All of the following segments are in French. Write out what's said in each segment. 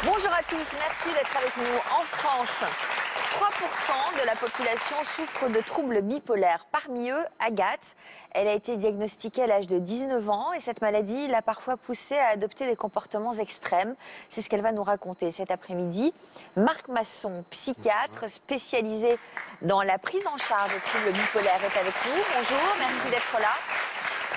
Bonjour à tous, merci d'être avec nous. En France, 3% de la population souffre de troubles bipolaires. Parmi eux, Agathe. Elle a été diagnostiquée à l'âge de 19 ans et cette maladie l'a parfois poussée à adopter des comportements extrêmes. C'est ce qu'elle va nous raconter cet après-midi. Marc Masson, psychiatre spécialisé dans la prise en charge des troubles bipolaires, est avec nous. Bonjour, merci d'être là.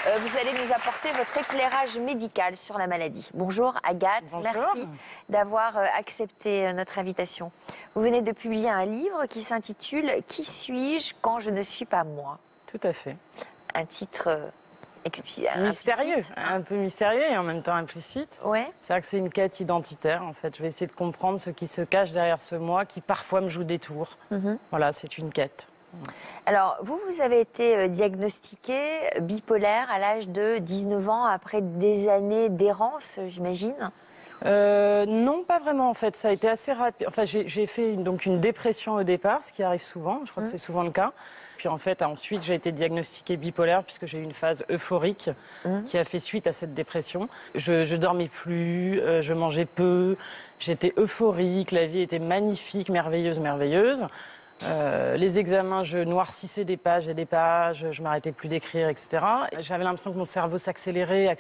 Vous allez nous apporter votre éclairage médical sur la maladie. Bonjour Agathe, Bonjour. Merci d'avoir accepté notre invitation. Vous venez de publier un livre qui s'intitule « Qui suis-je quand je ne suis pas moi ?» Tout à fait. Un titre mystérieux, implicite, hein. un peu mystérieux et en même temps implicite. Ouais. C'est vrai que c'est une quête identitaire en fait. Je vais essayer de comprendre ce qui se cache derrière ce moi qui parfois me joue des tours. Voilà, c'est une quête. Alors, vous avez été diagnostiqué bipolaire à l'âge de 19 ans, après des années d'errance, j'imagine. Non, pas vraiment en fait. Ça a été assez rapide. Enfin, j'ai fait une dépression au départ, ce qui arrive souvent. Je crois que c'est souvent le cas. Puis en fait, ensuite, j'ai été diagnostiquée bipolaire puisque j'ai eu une phase euphorique qui a fait suite à cette dépression. Je dormais plus, je mangeais peu, j'étais euphorique, la vie était magnifique, merveilleuse. Les examens, je noircissais des pages et des pages, je m'arrêtais plus d'écrire, etc. J'avais l'impression que mon cerveau accélérait.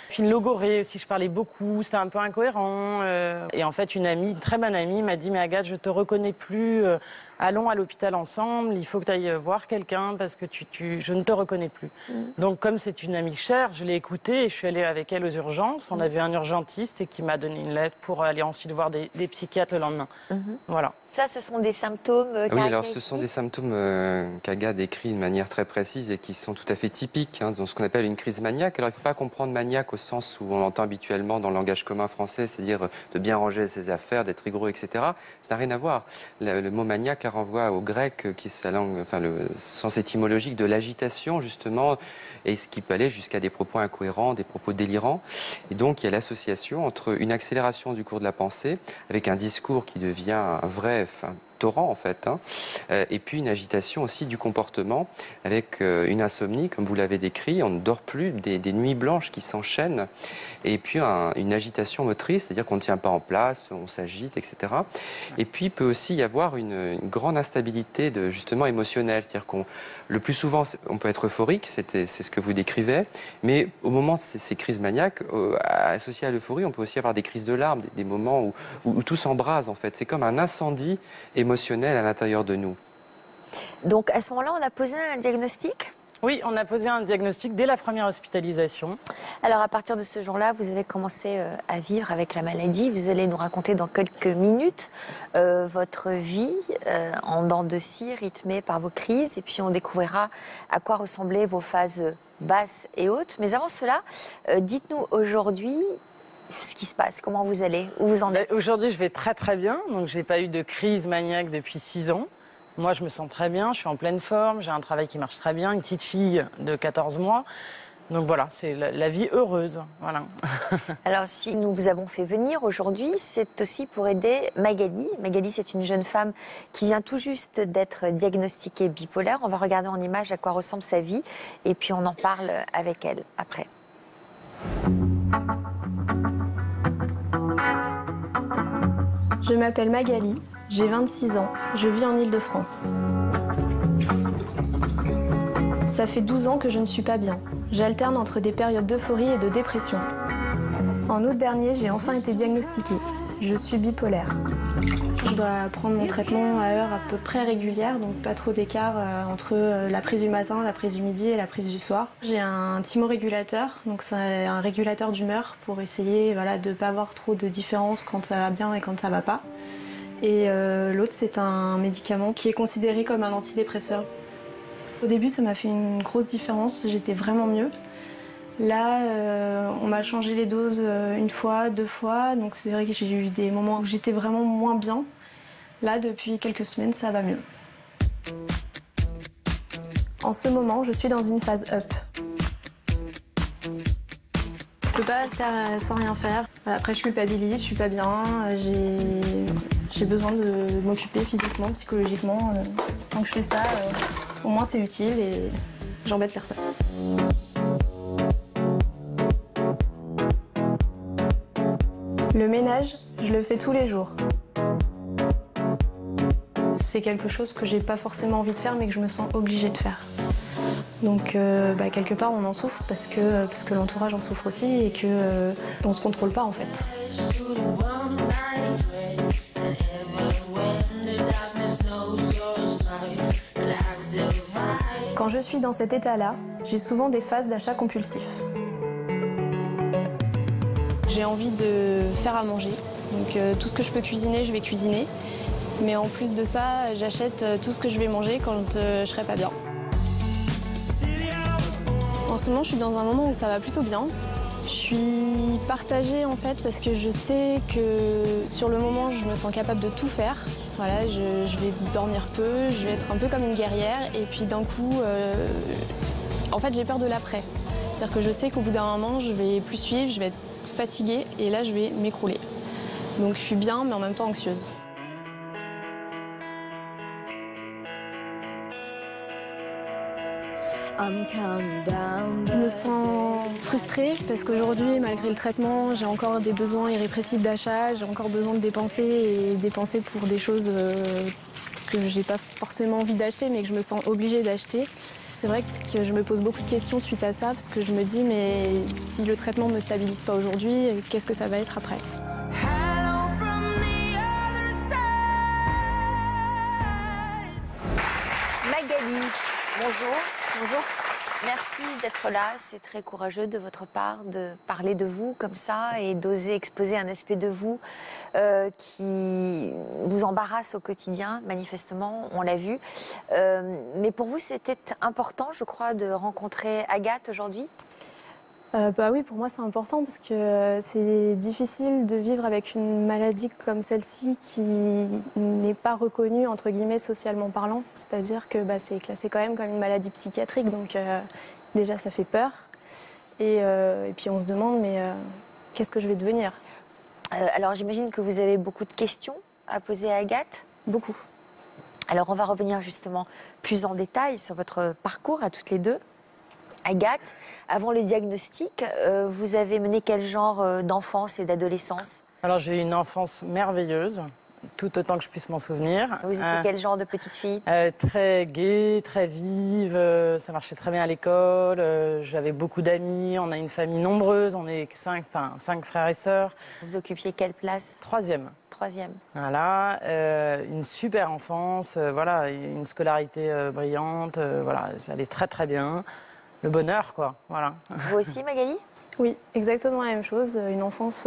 Puis une logorée aussi, je parlais beaucoup, c'était un peu incohérent. Et en fait, une très bonne amie m'a dit « Mais Agathe, je te reconnais plus, allons à l'hôpital ensemble, il faut que tu ailles voir quelqu'un parce que je ne te reconnais plus. » Donc comme c'est une amie chère, je l'ai écoutée et je suis allée avec elle aux urgences. On avait un urgentiste et qui m'a donné une lettre pour aller ensuite voir des psychiatres le lendemain. Voilà. Ça, ce sont des symptômes Oui, alors ce sont des symptômes qu'Agathe décrit de manière très précise et qui sont tout à fait typiques dans ce qu'on appelle une crise maniaque. Alors il ne faut pas comprendre maniaque au sens où on l'entend habituellement dans le langage commun français, c'est-à-dire de bien ranger ses affaires, d'être rigoureux, etc. Ça n'a rien à voir. Le mot maniaque la renvoie au grec, qui est sa langue, enfin le sens étymologique de l'agitation justement, et ce qui peut aller jusqu'à des propos incohérents, des propos délirants. Et donc il y a l'association entre une accélération du cours de la pensée, avec un discours qui devient un vrai torrent en fait, et puis une agitation aussi du comportement avec une insomnie comme vous l'avez décrit, on ne dort plus, des nuits blanches qui s'enchaînent, et puis une agitation motrice, c'est-à-dire qu'on ne tient pas en place, on s'agite, etc. Et puis il peut aussi y avoir une grande instabilité justement émotionnelle, c'est-à-dire le plus souvent on peut être euphorique, c'est ce que vous décrivez, mais au moment de ces crises maniaques, associées à l'euphorie, on peut aussi avoir des crises de larmes, des moments où tout s'embrase en fait, c'est comme un incendie émotionnel à l'intérieur de nous. Donc, à ce moment-là, on a posé un diagnostic ? Oui, on a posé un diagnostic dès la première hospitalisation. Alors, à partir de ce jour-là, vous avez commencé à vivre avec la maladie. Vous allez nous raconter dans quelques minutes votre vie en dents de scie, rythmée par vos crises. Et puis, on découvrira à quoi ressemblaient vos phases basses et hautes. Mais avant cela, dites-nous aujourd'hui ce qui se passe, comment vous allez, où vous en êtes. Aujourd'hui, je vais très très bien. Donc, j'ai pas eu de crise maniaque depuis 6 ans. Moi, je me sens très bien, je suis en pleine forme, j'ai un travail qui marche très bien, une petite fille de 14 mois. Donc voilà, c'est la vie heureuse. Voilà. Alors, si nous vous avons fait venir aujourd'hui, c'est aussi pour aider Magali. Magali, c'est une jeune femme qui vient tout juste d'être diagnostiquée bipolaire. On va regarder en image à quoi ressemble sa vie et puis on en parle avec elle après. Je m'appelle Magali, j'ai 26 ans, je vis en Île-de-France. Ça fait 12 ans que je ne suis pas bien. J'alterne entre des périodes d'euphorie et de dépression. En août dernier, j'ai enfin été diagnostiquée. Je suis bipolaire. Je dois prendre mon traitement à heure à peu près régulière, donc pas trop d'écart entre la prise du matin, la prise du midi et la prise du soir. J'ai un thymorégulateur, donc c'est un régulateur d'humeur pour essayer de ne pas avoir trop de différence quand ça va bien et quand ça va pas. Et l'autre, c'est un médicament qui est considéré comme un antidépresseur. Au début, ça m'a fait une grosse différence, j'étais vraiment mieux. Là, on m'a changé les doses une fois, 2 fois, donc c'est vrai que j'ai eu des moments où j'étais vraiment moins bien. Là, depuis quelques semaines, ça va mieux. En ce moment, je suis dans une phase up. Je peux pas rester sans rien faire. Après, je culpabilise, je suis pas bien, j'ai besoin de m'occuper physiquement, psychologiquement. Tant que je fais ça, au moins c'est utile et j'embête personne. Le ménage, je le fais tous les jours. C'est quelque chose que j'ai pas forcément envie de faire, mais que je me sens obligée de faire. Donc quelque part on en souffre parce que l'entourage en souffre aussi et que on se contrôle pas en fait. Quand je suis dans cet état-là, j'ai souvent des phases d'achat compulsif. J'ai envie de faire à manger, donc tout ce que je peux cuisiner, je vais cuisiner. Mais en plus de ça, j'achète tout ce que je vais manger quand je serai pas bien. En ce moment, je suis dans un moment où ça va plutôt bien. Je suis partagée en fait parce que je sais que sur le moment, je me sens capable de tout faire. Voilà, je vais dormir peu, je vais être un peu comme une guerrière et puis d'un coup, en fait, j'ai peur de l'après. C'est-à-dire que je sais qu'au bout d'un moment, je vais plus suivre, je vais être fatiguée et là, je vais m'écrouler. Donc je suis bien, mais en même temps anxieuse. Je me sens frustrée parce qu'aujourd'hui, malgré le traitement, j'ai encore des besoins irrépressibles d'achat, j'ai encore besoin de dépenser et dépenser pour des choses que j'ai pas forcément envie d'acheter mais que je me sens obligée d'acheter. C'est vrai que je me pose beaucoup de questions suite à ça parce que je me dis mais si le traitement ne me stabilise pas aujourd'hui, qu'est-ce que ça va être après ? Magali, bonjour. Bonjour. Merci d'être là. C'est très courageux de votre part de parler de vous comme ça et d'oser exposer un aspect de vous qui vous embarrasse au quotidien, manifestement, on l'a vu. Mais pour vous, c'était important, je crois, de rencontrer Agathe aujourd'hui ? Oui, pour moi c'est important parce que c'est difficile de vivre avec une maladie comme celle-ci qui n'est pas reconnue entre guillemets socialement parlant. C'est-à-dire que c'est classé quand même comme une maladie psychiatrique, donc déjà ça fait peur. Et puis on se demande mais qu'est-ce que je vais devenir ? Alors j'imagine que vous avez beaucoup de questions à poser à Agathe ? Beaucoup. Alors on va revenir justement plus en détail sur votre parcours à toutes les deux. Agathe, avant le diagnostic, vous avez mené quel genre d'enfance et d'adolescence ? Alors j'ai eu une enfance merveilleuse, tout autant que je puisse m'en souvenir. Vous étiez quel genre de petite fille ? Très gaie, très vive, ça marchait très bien à l'école, j'avais beaucoup d'amis, on a une famille nombreuse, on est cinq frères et sœurs. Vous occupiez quelle place ? Troisième. Voilà, une super enfance, voilà, une scolarité brillante, voilà, ça allait très très bien. Le bonheur, quoi, voilà. Vous aussi, Magali ? Oui, exactement la même chose. Une enfance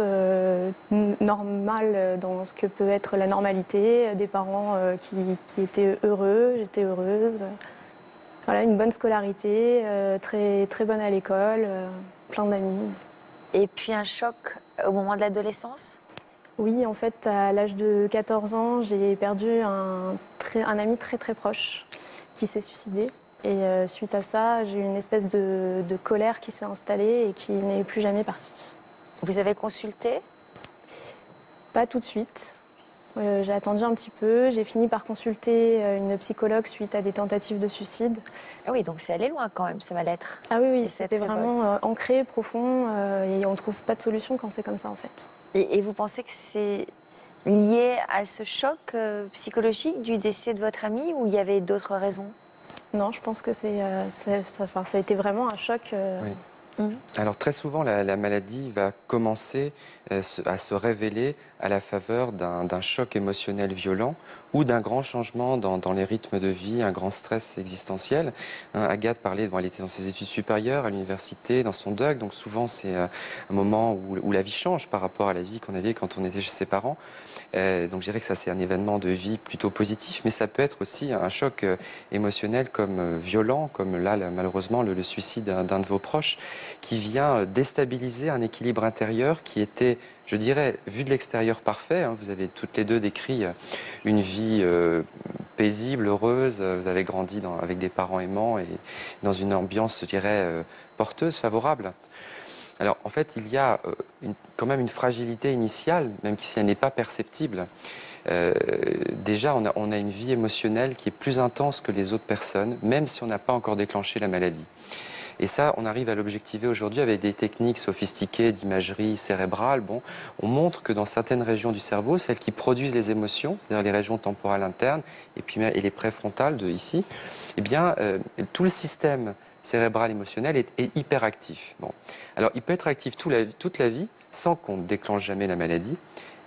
normale dans ce que peut être la normalité, des parents qui étaient heureux, j'étais heureuse. Voilà, une bonne scolarité, très, très bonne à l'école, plein d'amis. Et puis un choc au moment de l'adolescence ? Oui, en fait, à l'âge de 14 ans, j'ai perdu un ami très très proche qui s'est suicidé. Et suite à ça, j'ai eu une espèce de colère qui s'est installée et qui n'est plus jamais partie. Vous avez consulté ? Pas tout de suite. J'ai attendu un petit peu. J'ai fini par consulter une psychologue suite à des tentatives de suicide. Ah oui, donc c'est allé loin quand même, ce mal-être. Ah oui, c'était vraiment ancré, profond, et on ne trouve pas de solution quand c'est comme ça en fait. Et vous pensez que c'est lié à ce choc psychologique du décès de votre ami ou il y avait d'autres raisons ? Non, je pense que ça a été vraiment un choc. Oui. Alors très souvent, la maladie va commencer à se révéler à la faveur d'un choc émotionnel violent ou d'un grand changement dans les rythmes de vie, un grand stress existentiel. Agathe parlait, elle était dans ses études supérieures, à l'université, dans son DUG, donc souvent c'est un moment où la vie change par rapport à la vie qu'on avait quand on était chez ses parents. Donc je dirais que ça c'est un événement de vie plutôt positif, mais ça peut être aussi un choc émotionnel comme violent, comme là malheureusement le suicide d'un de vos proches, qui vient déstabiliser un équilibre intérieur qui était, je dirais, vu de l'extérieur parfait. Vous avez toutes les deux décrit une vie paisible, heureuse. Vous avez grandi avec des parents aimants et dans une ambiance, je dirais, porteuse, favorable. Alors, en fait, il y a quand même une fragilité initiale, même si elle n'est pas perceptible. Déjà, on a une vie émotionnelle qui est plus intense que les autres personnes, même si on n'a pas encore déclenché la maladie. Et ça, on arrive à l'objectiver aujourd'hui avec des techniques sophistiquées d'imagerie cérébrale. Bon, on montre que dans certaines régions du cerveau, celles qui produisent les émotions, c'est-à-dire les régions temporales internes et les préfrontales de ici, eh bien, tout le système cérébral émotionnel est hyperactif. Bon. Alors, il peut être actif toute la vie sans qu'on ne déclenche jamais la maladie.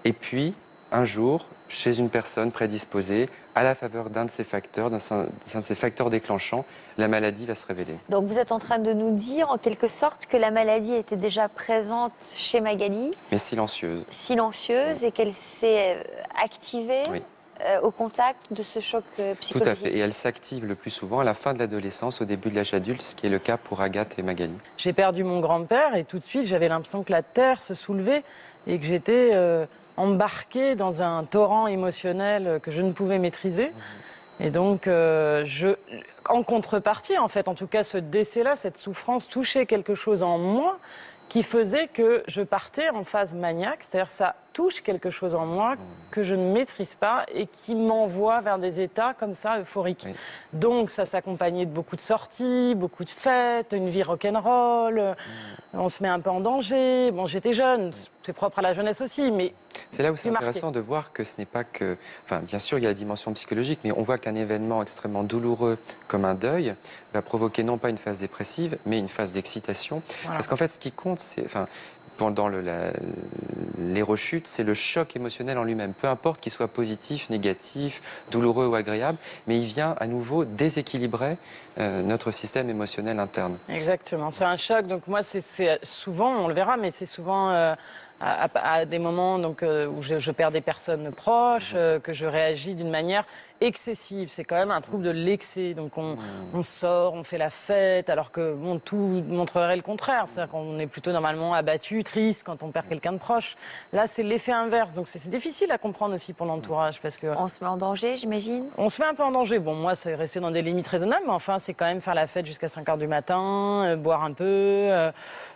Et puis, un jour, chez une personne prédisposée, à la faveur d'un de ces facteurs, d'un de ces facteurs déclenchants, la maladie va se révéler. Donc vous êtes en train de nous dire en quelque sorte que la maladie était déjà présente chez Magali. Mais silencieuse. Silencieuse, et qu'elle s'est activée Oui. Au contact de ce choc psychologique. Tout à fait. Et elle s'active le plus souvent à la fin de l'adolescence, au début de l'âge adulte, ce qui est le cas pour Agathe et Magali. J'ai perdu mon grand-père et tout de suite, j'avais l'impression que la terre se soulevait et que j'étais embarquée dans un torrent émotionnel que je ne pouvais maîtriser. Et donc, en contrepartie, en fait, en tout cas, ce décès-là, cette souffrance touchait quelque chose en moi qui faisait que je partais en phase maniaque, c'est-à-dire ça touche quelque chose en moi que je ne maîtrise pas et qui m'envoie vers des états comme ça euphoriques. Oui. Donc ça s'accompagnait de beaucoup de sorties, beaucoup de fêtes, une vie rock'n'roll, on se met un peu en danger. Bon, j'étais jeune, c'est propre à la jeunesse aussi, mais c'est là où c'est marqué. intéressant de voir que ce n'est pas que... Enfin, bien sûr, il y a la dimension psychologique, mais on voit qu'un événement extrêmement douloureux comme un deuil va provoquer non pas une phase dépressive, mais une phase d'excitation. Voilà. Parce qu'en fait, ce qui compte, c'est... Enfin, dans les rechutes, c'est le choc émotionnel en lui-même. Peu importe qu'il soit positif, négatif, douloureux ou agréable, mais il vient à nouveau déséquilibrer notre système émotionnel interne. Exactement, c'est un choc. Donc moi, c'est souvent, on le verra, mais c'est souvent à des moments donc, où je perds des personnes proches, que je réagis d'une manière excessive. C'est quand même un trouble de l'excès. Donc on sort, on fait la fête, alors que bon, tout montrerait le contraire. C'est-à-dire qu'on est plutôt normalement abattu, triste quand on perd quelqu'un de proche. Là, c'est l'effet inverse. Donc c'est difficile à comprendre aussi pour l'entourage. Parce que On se met en danger, j'imagine. on se met un peu en danger. Bon, moi, c'est rester dans des limites raisonnables, mais enfin, c'est quand même faire la fête jusqu'à 5 h du matin, boire un peu.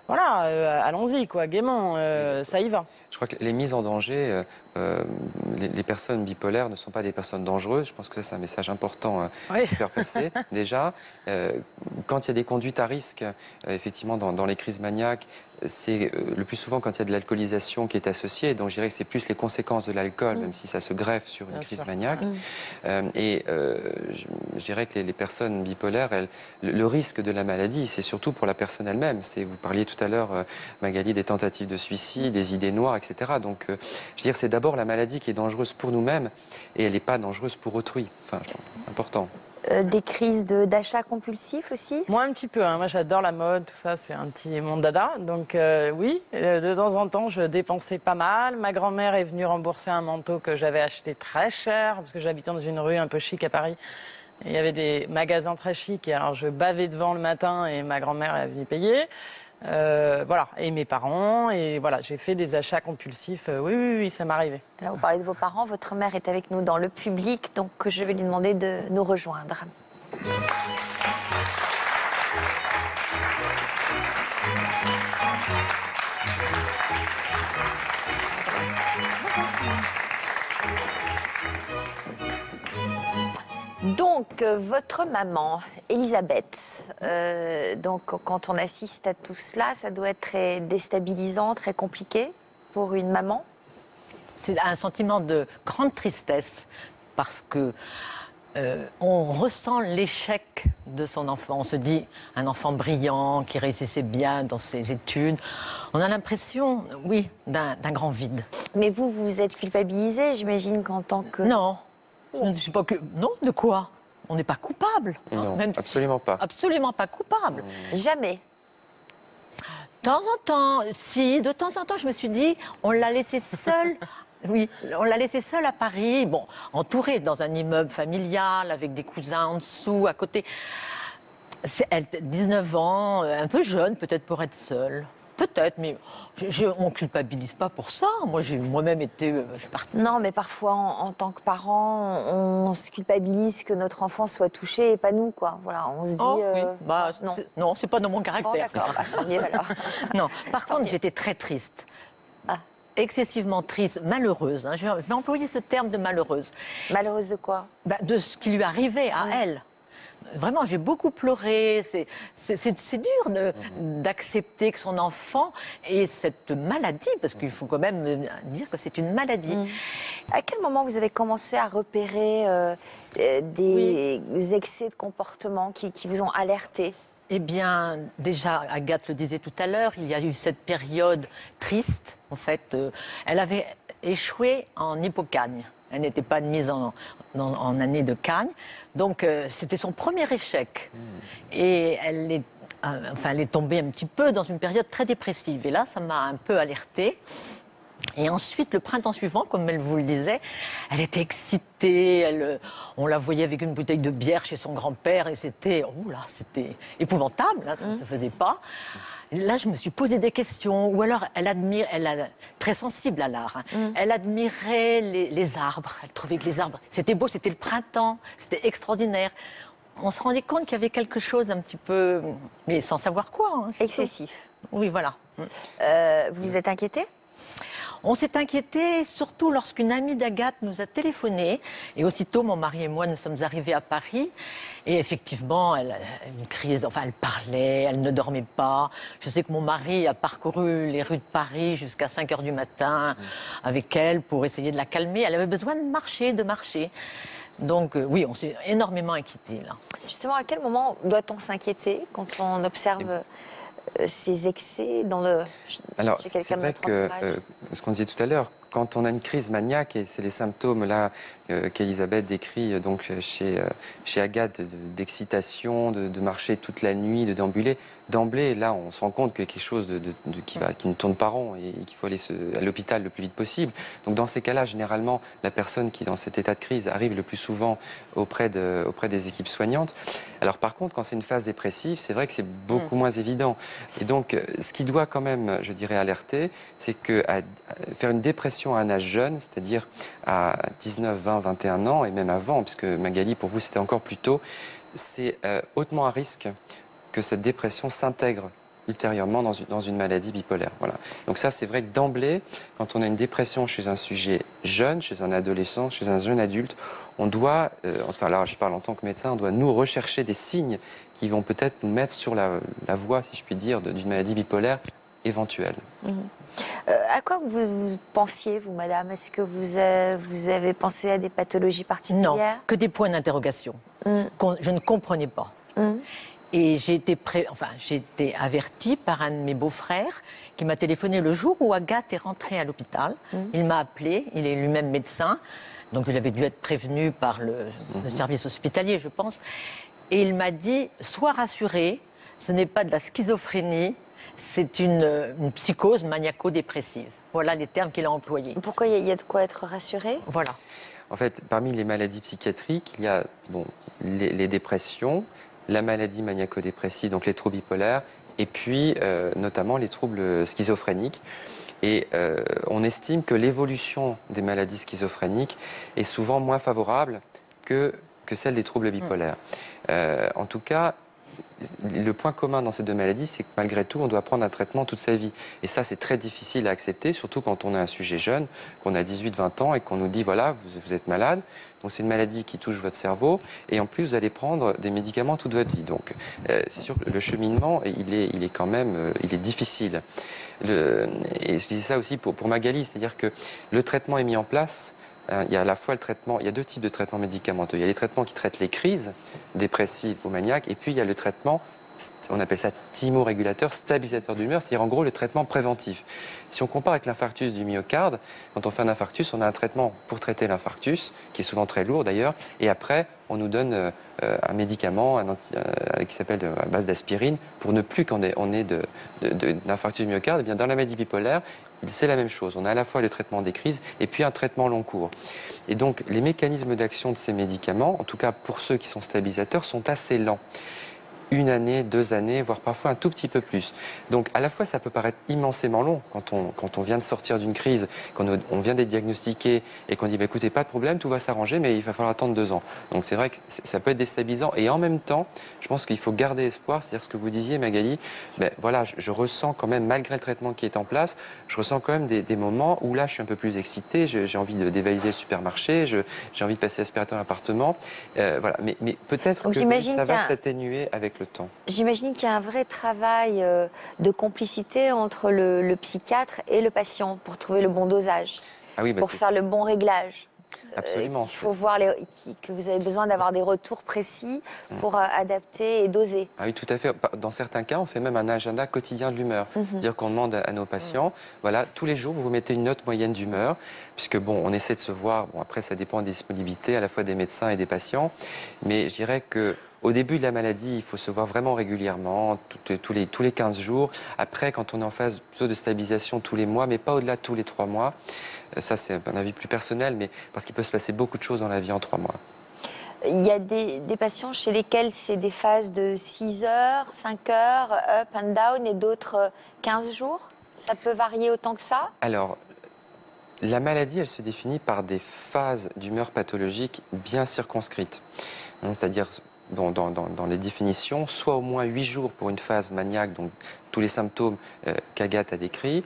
Voilà, allons-y, quoi, gaiement, ça y va. Je crois que les mises en danger, les personnes bipolaires ne sont pas des personnes dangereuses. Je pense que ça, c'est un message important Oui. à faire passer. Déjà, quand il y a des conduites à risque, effectivement, dans les crises maniaques, c'est le plus souvent quand il y a de l'alcoolisation qui est associée. Donc, je dirais que c'est plus les conséquences de l'alcool, même si ça se greffe sur une Bien crise sûr. maniaque. Je dirais que les personnes bipolaires, le risque de la maladie, c'est surtout pour la personne elle-même. Vous parliez tout à l'heure, Magali, des tentatives de suicide, des idées noires, etc. Donc, je veux dire, c'est d'abord la maladie qui est dangereuse pour nous-mêmes et elle n'est pas dangereuse pour autrui. Enfin, c'est important. Des crises d'achat compulsif aussi. Moi, un petit peu. Moi, j'adore la mode, tout ça, c'est un petit mon dada. Donc, oui, de temps en temps, je dépensais pas mal. Ma grand-mère est venue rembourser un manteau que j'avais acheté très cher, parce que j'habitais dans une rue un peu chic à Paris. Et il y avait des magasins très chics, et alors je bavais devant le matin, et ma grand-mère est venue payer. Voilà, et mes parents, et voilà, j'ai fait des achats compulsifs. Oui, ça m'est arrivé. Là, vous parlez de vos parents. Votre mère est avec nous dans le public, donc je vais lui demander de nous rejoindre. Donc, votre maman, Elisabeth, donc quand on assiste à tout cela, ça doit être très déstabilisant, très compliqué pour une maman. C'est un sentiment de grande tristesse parce que on ressent l'échec de son enfant. On se dit, un enfant brillant, qui réussissait bien dans ses études. On a l'impression, oui, d'un grand vide. Mais vous, vous êtes culpabilisée, j'imagine qu'en tant que... Non, je ne suis pas que... Non, de quoi? On n'est pas coupable. Non, même absolument pas. Absolument pas coupable. Jamais. De temps en temps, si, de temps en temps, je me suis dit, on l'a laissé seule. Oui, on l'a laissée seule à Paris, bon, entourée dans un immeuble familial, avec des cousins en dessous, à côté. Elle a 19 ans, un peu jeune peut-être pour être seule. Peut-être, mais on ne culpabilise pas pour ça. Moi, j'ai moi-même été... je suis partie. Non, mais parfois, en tant que parent, on se culpabilise que notre enfant soit touché et pas nous, quoi. Voilà, on se dit... Oui. non. Non, c'est pas dans mon Bon, caractère. d'accord, tant mieux, alors. Non, par contre, j'étais très triste. Ah. Excessivement triste, malheureuse. Je vais employer ce terme de malheureuse. Malheureuse de quoi? De ce qui lui arrivait à elle. vraiment, j'ai beaucoup pleuré. C'est dur d'accepter que son enfant ait cette maladie, parce qu'il faut quand même dire que c'est une maladie. À quel moment vous avez commencé à repérer des excès de comportement qui vous ont alerté? Eh bien, déjà, Agathe le disait tout à l'heure, il y a eu cette période triste. En fait, elle avait échoué en Hippocagne. Elle n'était pas admise en année de Cagne. Donc, c'était son premier échec. Et elle est tombée un petit peu dans une période très dépressive. Et là, ça m'a un peu alertée. Et ensuite, le printemps suivant, comme elle vous le disait, elle était excitée. On la voyait avec une bouteille de bière chez son grand-père et c'était épouvantable, là, ça ne se faisait pas. Là, je me suis posé des questions. Ou alors, elle est très sensible à l'art. Elle admirait les arbres. Elle trouvait que les arbres, c'était beau, c'était le printemps, c'était extraordinaire. On se rendait compte qu'il y avait quelque chose un petit peu, mais sans savoir quoi. Hein, excessif. Oui, voilà. Vous êtes inquiétée? On s'est inquiété surtout lorsqu'une amie d'Agathe nous a téléphoné. Et aussitôt, mon mari et moi, nous sommes arrivés à Paris. Et effectivement, elle a une crise, enfin, elle parlait, elle ne dormait pas. Je sais que mon mari a parcouru les rues de Paris jusqu'à 5 h du matin avec elle pour essayer de la calmer. Elle avait besoin de marcher. Donc oui, on s'est énormément inquiétés, là. Justement, à quel moment doit-on s'inquiéter quand on observe ces excès Alors, c'est vrai que, ce qu'on disait tout à l'heure, quand on a une crise maniaque, et c'est les symptômes là qu'Elisabeth décrit donc chez Agathe, d'excitation, de marcher toute la nuit, de déambuler, d'emblée, là, on se rend compte qu'il y a quelque chose qui ne tourne pas rond et qu'il faut aller à l'hôpital le plus vite possible. Donc, dans ces cas-là, généralement, la personne qui est dans cet état de crise arrive le plus souvent auprès des équipes soignantes. Alors, par contre, quand c'est une phase dépressive, c'est vrai que c'est beaucoup moins évident. Et donc, ce qui doit quand même, je dirais, alerter, c'est que faire une dépression à un âge jeune, c'est-à-dire à 19, 20, 21 ans, et même avant, puisque Magali, pour vous, c'était encore plus tôt, c'est hautement à risque que cette dépression s'intègre ultérieurement dans une maladie bipolaire. Voilà. Donc ça, c'est vrai que d'emblée, quand on a une dépression chez un sujet jeune, chez un adolescent, chez un jeune adulte, on doit, enfin là je parle en tant que médecin, on doit nous rechercher des signes qui vont peut-être nous mettre sur la voie, si je puis dire, d'une maladie bipolaire éventuelle. À quoi vous pensiez, vous, madame? Est-ce que vous avez pensé à des pathologies particulières? Non, que des points d'interrogation. Je ne comprenais pas. Et j'ai été avertie par un de mes beaux-frères qui m'a téléphoné le jour où Agathe est rentrée à l'hôpital. Il m'a appelé, il est lui-même médecin, donc il avait dû être prévenu par le service hospitalier, je pense. Et il m'a dit, sois rassurée, ce n'est pas de la schizophrénie, c'est une psychose maniaco-dépressive. Voilà les termes qu'il a employés. Pourquoi il y a de quoi être rassuré? Voilà. En fait, parmi les maladies psychiatriques, il y a les dépressions, la maladie maniaco-dépressive, donc les troubles bipolaires, et puis notamment les troubles schizophréniques. Et on estime que l'évolution des maladies schizophréniques est souvent moins favorable que celle des troubles bipolaires. En tout cas, le point commun dans ces deux maladies, c'est que malgré tout, on doit prendre un traitement toute sa vie. Et ça, c'est très difficile à accepter, surtout quand on est un sujet jeune, qu'on a 18-20 ans et qu'on nous dit, voilà, vous êtes malade, donc c'est une maladie qui touche votre cerveau, et en plus, vous allez prendre des médicaments toute votre vie. Donc, c'est sûr que le cheminement, il est quand même il est difficile. Et je disais ça aussi pour Magali, c'est-à-dire que le traitement est mis en place. Il y a à la fois le traitement, il y a deux types de traitements médicamenteux. Il y a les traitements qui traitent les crises dépressives ou maniaques, et puis il y a le traitement, on appelle ça thymorégulateur, stabilisateur d'humeur, c'est-à-dire en gros le traitement préventif. Si on compare avec l'infarctus du myocarde, quand on fait un infarctus, on a un traitement pour traiter l'infarctus, qui est souvent très lourd d'ailleurs, et après on nous donne un médicament qui s'appelle à base d'aspirine, pour ne plus qu'on ait d'infarctus du myocarde. Et bien dans la maladie bipolaire, c'est la même chose. On a à la fois le traitement des crises et puis un traitement long cours. Et donc les mécanismes d'action de ces médicaments, en tout cas pour ceux qui sont stabilisateurs, sont assez lents. 1 année, 2 années, voire parfois un tout petit peu plus. Donc à la fois ça peut paraître immensément long quand on vient de sortir d'une crise, quand on vient d'être diagnostiqué et qu'on dit bah, écoutez, pas de problème, tout va s'arranger, mais il va falloir attendre 2 ans. Donc c'est vrai que ça peut être déstabilisant et en même temps, je pense qu'il faut garder espoir, c'est-à-dire ce que vous disiez Magali, ben, voilà, je ressens quand même, malgré le traitement qui est en place, je ressens quand même des moments où là je suis un peu plus excité, j'ai envie de dévaliser le supermarché, j'ai envie de passer l'aspirateur dans l'appartement, voilà. Mais peut-être que ça va s'atténuer avec le temps. J'imagine qu'il y a un vrai travail de complicité entre le psychiatre et le patient pour trouver le bon dosage, Ah oui, bah pour faire le bon réglage. Absolument. Il faut voir que vous avez besoin d'avoir des retours précis pour adapter et doser. Ah oui, tout à fait. Dans certains cas, on fait même un agenda quotidien de l'humeur. C'est-à-dire qu'on demande à nos patients, voilà, tous les jours, vous mettez une note moyenne d'humeur, puisque bon, on essaie de se voir. Bon, après, ça dépend des disponibilités à la fois des médecins et des patients. Mais je dirais que au début de la maladie, il faut se voir vraiment régulièrement, tous les 15 jours. Après, quand on est en phase plutôt de stabilisation tous les mois, mais pas au-delà de tous les 3 mois. Ça, c'est un avis plus personnel, mais parce qu'il peut se passer beaucoup de choses dans la vie en 3 mois. Il y a des patients chez lesquels c'est des phases de 6 heures, 5 heures, up and down, et d'autres 15 jours. Ça peut varier autant que ça? Alors, la maladie, elle se définit par des phases d'humeur pathologique bien circonscrites. C'est-à-dire, dans les définitions, soit au moins 8 jours pour une phase maniaque, donc tous les symptômes qu'Agathe a décrits,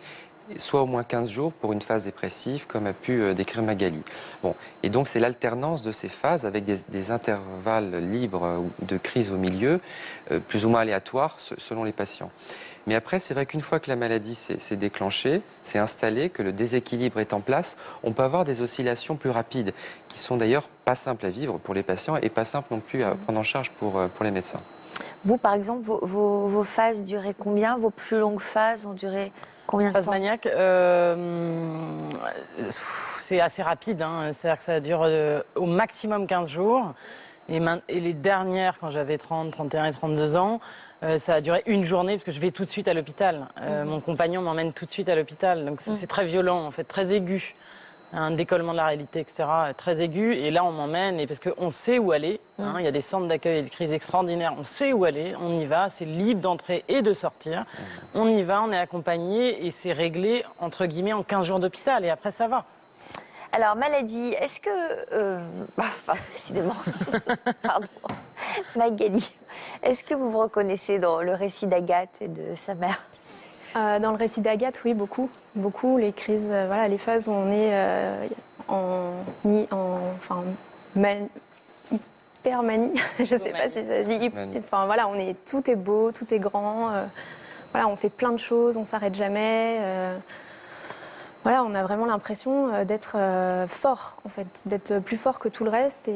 soit au moins 15 jours pour une phase dépressive, comme a pu décrire Magali. Bon. Et donc, c'est l'alternance de ces phases avec des intervalles libres de crise au milieu, plus ou moins aléatoires selon les patients. Mais après, c'est vrai qu'une fois que la maladie s'est déclenchée, s'est installée, que le déséquilibre est en place, on peut avoir des oscillations plus rapides, qui sont d'ailleurs pas simples à vivre pour les patients et pas simples non plus à prendre en charge pour les médecins. Vous, par exemple, vos phases duraient combien? Vos plus longues phases ont duré combien de temps? Phase maniaque, c'est assez rapide. Hein. C'est-à-dire que ça dure au maximum 15 jours. Et les dernières, quand j'avais 30, 31 et 32 ans, ça a duré une journée parce que je vais tout de suite à l'hôpital. Mon compagnon m'emmène tout de suite à l'hôpital. Donc c'est très violent, en fait, très aigu. Un décollement de la réalité, etc., très aigu. Et là, on m'emmène, et parce qu'on sait où aller. Hein, il y a des centres d'accueil et de crise extraordinaires. On sait où aller, on y va. C'est libre d'entrer et de sortir. On y va, on est accompagné, et c'est réglé, entre guillemets, en 15 jours d'hôpital. Et après, ça va. Alors, maladie, est-ce que... décidément, pardon, Magali, est-ce que vous vous reconnaissez dans le récit d'Agathe et de sa mère? Dans le récit d'Agathe, oui, beaucoup. Beaucoup, les crises, voilà, les phases où on est hypermanie, je ne sais pas si ça se dit. Enfin, voilà, tout est beau, tout est grand. Voilà, on fait plein de choses, on ne s'arrête jamais. Voilà, on a vraiment l'impression d'être fort, en fait, d'être plus fort que tout le reste.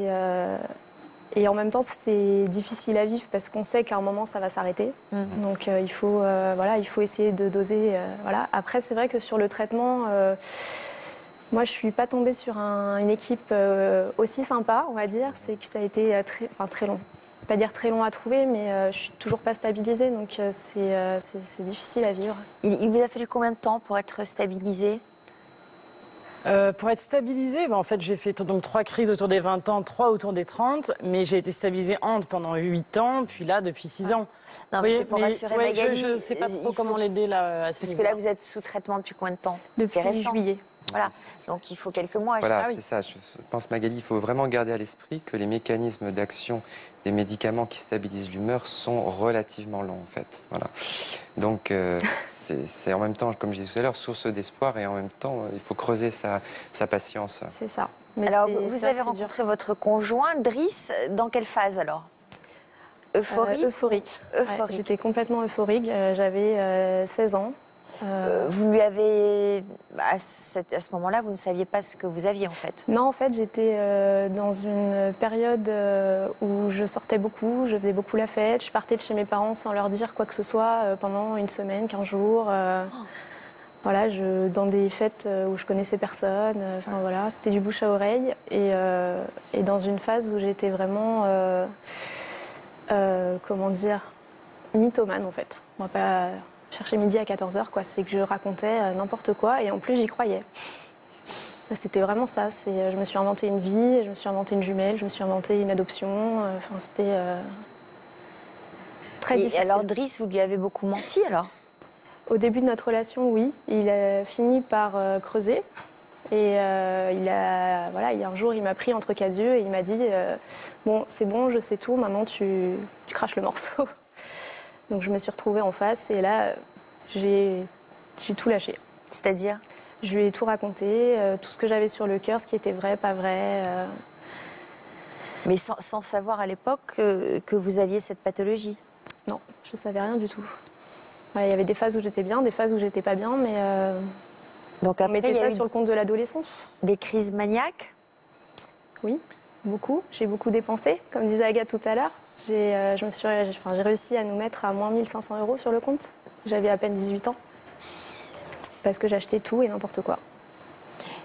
Et en même temps, c'est difficile à vivre parce qu'on sait qu'à un moment, ça va s'arrêter. Donc, il faut essayer de doser. Voilà. Après, c'est vrai que sur le traitement, moi, je ne suis pas tombée sur une équipe aussi sympa, on va dire. C'est que ça a été très long. Je ne vais pas dire très long à trouver, mais je ne suis toujours pas stabilisée. Donc, c'est difficile à vivre. Il vous a fallu combien de temps pour être stabilisée? Pour être stabilisée, en fait, j'ai fait donc 3 crises autour des 20 ans, 3 autour des 30, mais j'ai été stabilisée pendant 8 ans, puis là, depuis 6 ans. Non, mais c'est pour rassurer Magali. Je ne sais pas trop comment l'aider là. Parce que là, vous êtes sous traitement depuis combien de temps? Depuis juillet. Voilà, donc il faut quelques mois. Voilà, c'est ça. Je pense, Magali, il faut vraiment garder à l'esprit que les mécanismes d'action des médicaments qui stabilisent l'humeur sont relativement lents, en fait. Voilà. Donc, c'est en même temps, comme je disais tout à l'heure, source d'espoir, et en même temps, il faut creuser sa patience. C'est ça. Mais alors, vous avez rencontré votre conjoint, Driss, dans quelle phase alors? Euphorique. Euphorique. Ouais, j'étais complètement euphorique. J'avais 16 ans. Vous lui avez... À ce moment-là, vous ne saviez pas ce que vous aviez, en fait? Non, en fait, j'étais dans une période où je sortais beaucoup, je faisais beaucoup la fête. Je partais de chez mes parents sans leur dire quoi que ce soit pendant une semaine, 15 jours. Voilà, dans des fêtes où je connaissais personne. Voilà, c'était du bouche à oreille. Et dans une phase où j'étais vraiment... comment dire, mythomane en fait. On va pas chercher midi à 14h, quoi. C'est que je racontais n'importe quoi et en plus j'y croyais. C'était vraiment ça. Je me suis inventé une vie, je me suis inventé une jumelle, je me suis inventé une adoption. C'était très Et difficile. alors, Driss, vous lui avez beaucoup menti, alors? Au début de notre relation, oui. Il a fini par creuser. Et il y a un jour, il m'a pris entre quatre yeux et il m'a dit bon, c'est bon, je sais tout, maintenant tu craches le morceau. Donc je me suis retrouvée en face et là, j'ai tout lâché. C'est-à-dire? Je lui ai tout raconté, tout ce que j'avais sur le cœur, ce qui était vrai, pas vrai. Mais sans savoir à l'époque que vous aviez cette pathologie? Non, je savais rien du tout. Voilà, il y avait des phases où j'étais bien, des phases où j'étais pas bien, mais Donc on après, mettait il y a ça eu sur le compte de l'adolescence. des crises maniaques? Oui, beaucoup. J'ai beaucoup dépensé, comme disait Agathe tout à l'heure. J'ai réussi à nous mettre à moins 1500 € sur le compte. J'avais à peine 18 ans. Parce que j'achetais tout et n'importe quoi.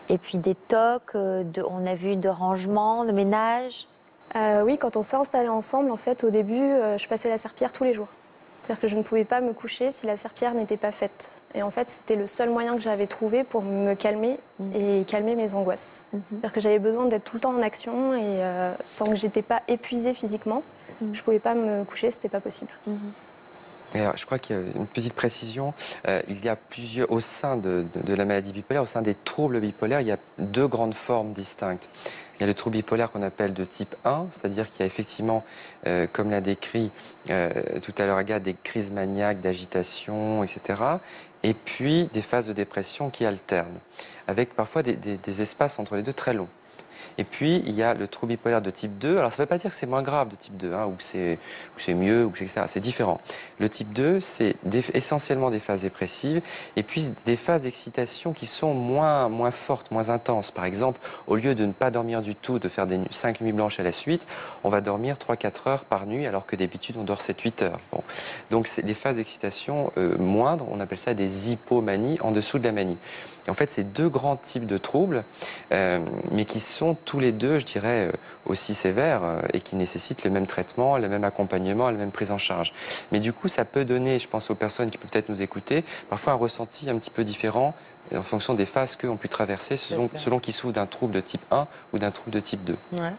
Et puis des tocs, on a vu de rangement, de ménage? Oui, quand on s'est installés ensemble, en fait, au début, je passais la serpillière tous les jours. C'est-à-dire que je ne pouvais pas me coucher si la serpillière n'était pas faite. Et en fait, c'était le seul moyen que j'avais trouvé pour me calmer et calmer mes angoisses. C'est-à-dire que j'avais besoin d'être tout le temps en action et tant que j'étais pas épuisée physiquement, je pouvais pas me coucher, c'était pas possible. Et alors, je crois qu'il y a une petite précision. Il y a plusieurs, au sein de la maladie bipolaire, au sein des troubles bipolaires, il y a deux grandes formes distinctes. Il y a le trouble bipolaire qu'on appelle de type 1, c'est-à-dire qu'il y a effectivement, comme l'a décrit tout à l'heure Agathe, des crises maniaques, d'agitation, etc. Et puis des phases de dépression qui alternent, avec parfois des espaces entre les deux très longs. Et puis, il y a le trouble bipolaire de type 2. Alors, ça ne veut pas dire que c'est moins grave de type 2, hein, ou que c'est mieux, ou que etc. C'est différent. Le type 2, c'est essentiellement des phases dépressives, et puis des phases d'excitation qui sont moins fortes, moins intenses. Par exemple, au lieu de ne pas dormir du tout, de faire 5 nuits blanches à la suite, on va dormir 3-4 heures par nuit, alors que d'habitude, on dort 7-8 heures. Bon. Donc, c'est des phases d'excitation moindres. On appelle ça des hypomanies, en dessous de la manie. Et en fait, c'est deux grands types de troubles, mais qui sont tous les deux, je dirais, aussi sévères et qui nécessitent le même traitement, le même accompagnement, la même prise en charge. Mais du coup, ça peut donner, je pense aux personnes qui peuvent peut-être nous écouter, parfois un ressenti un petit peu différent en fonction des phases qu'eux ont pu traverser selon qu'ils souffrent d'un trouble de type 1 ou d'un trouble de type 2. Ouais.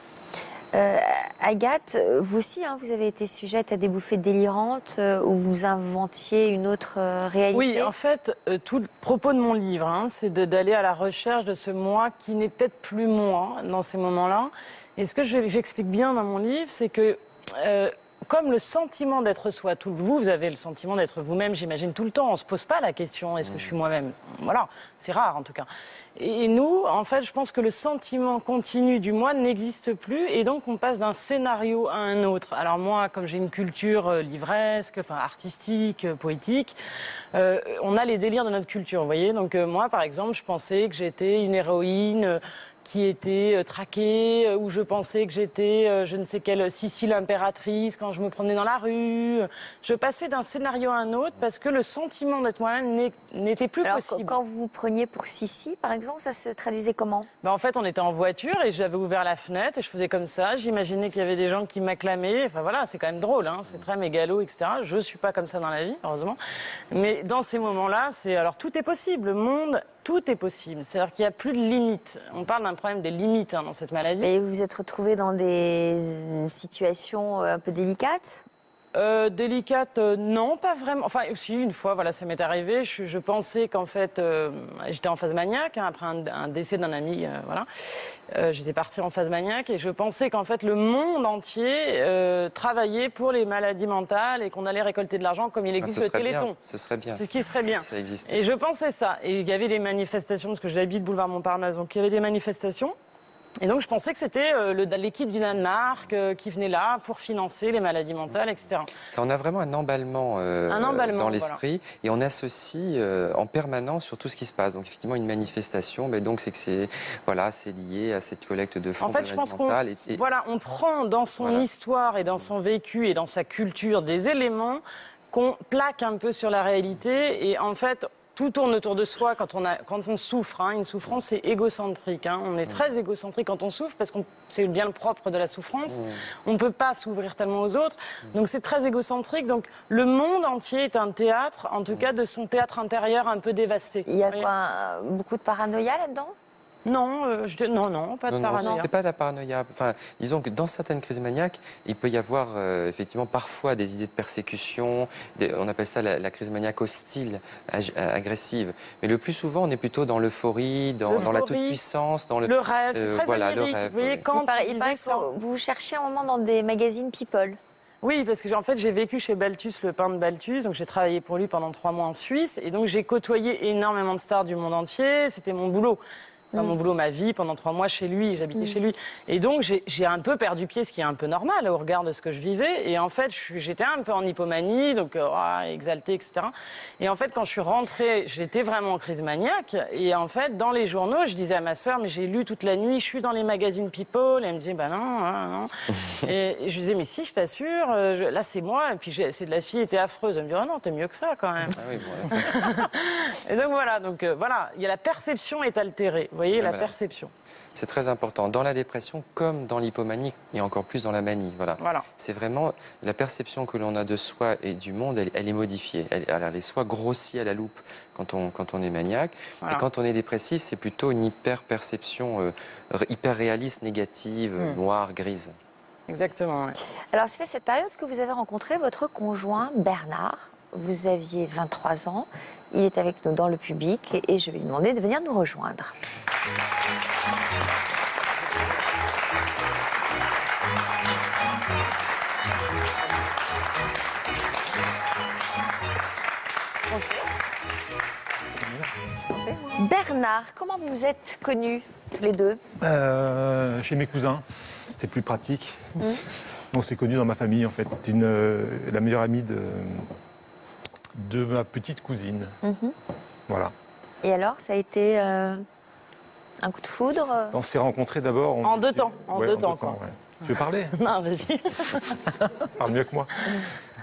Agathe, vous aussi, vous avez été sujette à des bouffées délirantes où vous inventiez une autre réalité? Oui, en fait, tout le propos de mon livre, c'est d'aller à la recherche de ce moi qui n'est peut-être plus moi dans ces moments-là. Et ce que j'explique bien dans mon livre, c'est que comme le sentiment d'être soi, vous avez le sentiment d'être vous-même, j'imagine, tout le temps. On ne se pose pas la question, est-ce que je suis moi-même? Voilà, c'est rare en tout cas. Et nous, en fait, je pense que le sentiment continu du moi n'existe plus et donc on passe d'un scénario à un autre. Alors moi, comme j'ai une culture livresque, artistique, poétique, on a les délires de notre culture, vous voyez. Donc moi, par exemple, je pensais que j'étais une héroïne qui était traquée, où je pensais que j'étais je ne sais quelle Sicile impératrice quand je me promenais dans la rue. Je passais d'un scénario à un autre parce que le sentiment d'être moi-même n'était plus possible. Quand vous vous preniez pour Sissi, par exemple, ça se traduisait comment? En fait, on était en voiture et j'avais ouvert la fenêtre et je faisais comme ça. J'imaginais qu'il y avait des gens qui m'acclamaient. Enfin voilà, c'est quand même drôle, c'est très mégalo, etc. Je ne suis pas comme ça dans la vie, heureusement. Mais dans ces moments-là, alors tout est possible. Le monde, tout est possible. C'est-à-dire qu'il n'y a plus de limites. On parle d'un problème des limites dans cette maladie. Et vous vous êtes retrouvée dans des situations un peu délicates? Délicate, non, pas vraiment. Enfin, aussi, une fois, voilà, ça m'est arrivé. Je pensais qu'en fait, j'étais en phase maniaque, après un décès d'un ami, voilà. J'étais partie en phase maniaque et je pensais qu'en fait, le monde entier travaillait pour les maladies mentales et qu'on allait récolter de l'argent comme il existe le Téléthon. Ce serait bien. Ce qui serait bien. Ça existe. Et je pensais ça. Et il y avait des manifestations, parce que j'habite boulevard Montparnasse, donc il y avait des manifestations. Et donc je pensais que c'était l'équipe du Danemark qui venait là pour financer les maladies mentales, etc. On a vraiment un emballement dans l'esprit, voilà. Et on associe en permanence sur tout ce qui se passe. Donc effectivement une manifestation, mais donc c'est que c'est lié à cette collecte de fonds. En fait, je pense on prend dans son histoire et dans son vécu et dans sa culture des éléments qu'on plaque un peu sur la réalité et en fait. Tout tourne autour de soi quand on souffre. Une souffrance, c'est égocentrique. On est très égocentrique quand on souffre parce que c'est bien le propre de la souffrance. On ne peut pas s'ouvrir tellement aux autres. Donc c'est très égocentrique. Donc le monde entier est un théâtre, en tout cas de son théâtre intérieur un peu dévasté. Il y a beaucoup de paranoïa là-dedans? Non, non, pas de paranoïa. C'est pas de la paranoïa. Enfin, disons que dans certaines crises maniaques, il peut y avoir effectivement parfois des idées de persécution. On appelle ça la crise maniaque hostile, agressive. Mais le plus souvent, on est plutôt dans l'euphorie, dans la toute-puissance, dans le rêve. C'est très voilà, onirique. le rêve. Vous voyez, quand il paraît que vous cherchiez un moment dans des magazines People. Oui, parce que en fait, j'ai vécu chez Balthus, le peintre Balthus, donc j'ai travaillé pour lui pendant 3 mois en Suisse, et donc j'ai côtoyé énormément de stars du monde entier. C'était mon boulot. Enfin, mon boulot, ma vie, pendant 3 mois chez lui, j'habitais chez lui. Et donc, j'ai un peu perdu pied, ce qui est un peu normal au regard de ce que je vivais. Et en fait, j'étais un peu en hypomanie, donc exaltée, etc. Et en fait, quand je suis rentrée, j'étais vraiment en crise maniaque. Et en fait, dans les journaux, je disais à ma sœur, mais j'ai lu toute la nuit, je suis dans les magazines People. Et elle me disait, bah non, non. Et je lui disais, mais si, je t'assure, là, c'est moi. Et puis, c'est de la fille était affreuse. Elle me dit, oh non, t'es mieux que ça, quand même. Ah oui, voilà, Et donc, voilà, il y a la perception est altérée. Vous voyez, la perception. C'est très important. Dans la dépression, comme dans l'hypomanie, et encore plus dans la manie. Voilà. C'est vraiment la perception que l'on a de soi et du monde, elle est modifiée. Elle est soit grossie à la loupe quand on est maniaque. Et quand on est dépressif, c'est plutôt une hyper-perception hyper réaliste, négative, noire, grise. Exactement. Ouais. Alors, c'est à cette période que vous avez rencontré votre conjoint Bernard. Vous aviez 23 ans. Il est avec nous dans le public et je vais lui demander de venir nous rejoindre. Bernard, comment vous vous êtes connus tous les deux? Chez mes cousins, c'était plus pratique. On s'est connus dans ma famille en fait. C'était la meilleure amie de ma petite cousine. Voilà. Et alors, ça a été un coup de foudre? On s'est rencontrés d'abord... En 2 temps. En ouais, deux en temps, 2 temps, ouais. Tu veux parler? Non, vas-y. Parle mieux que moi.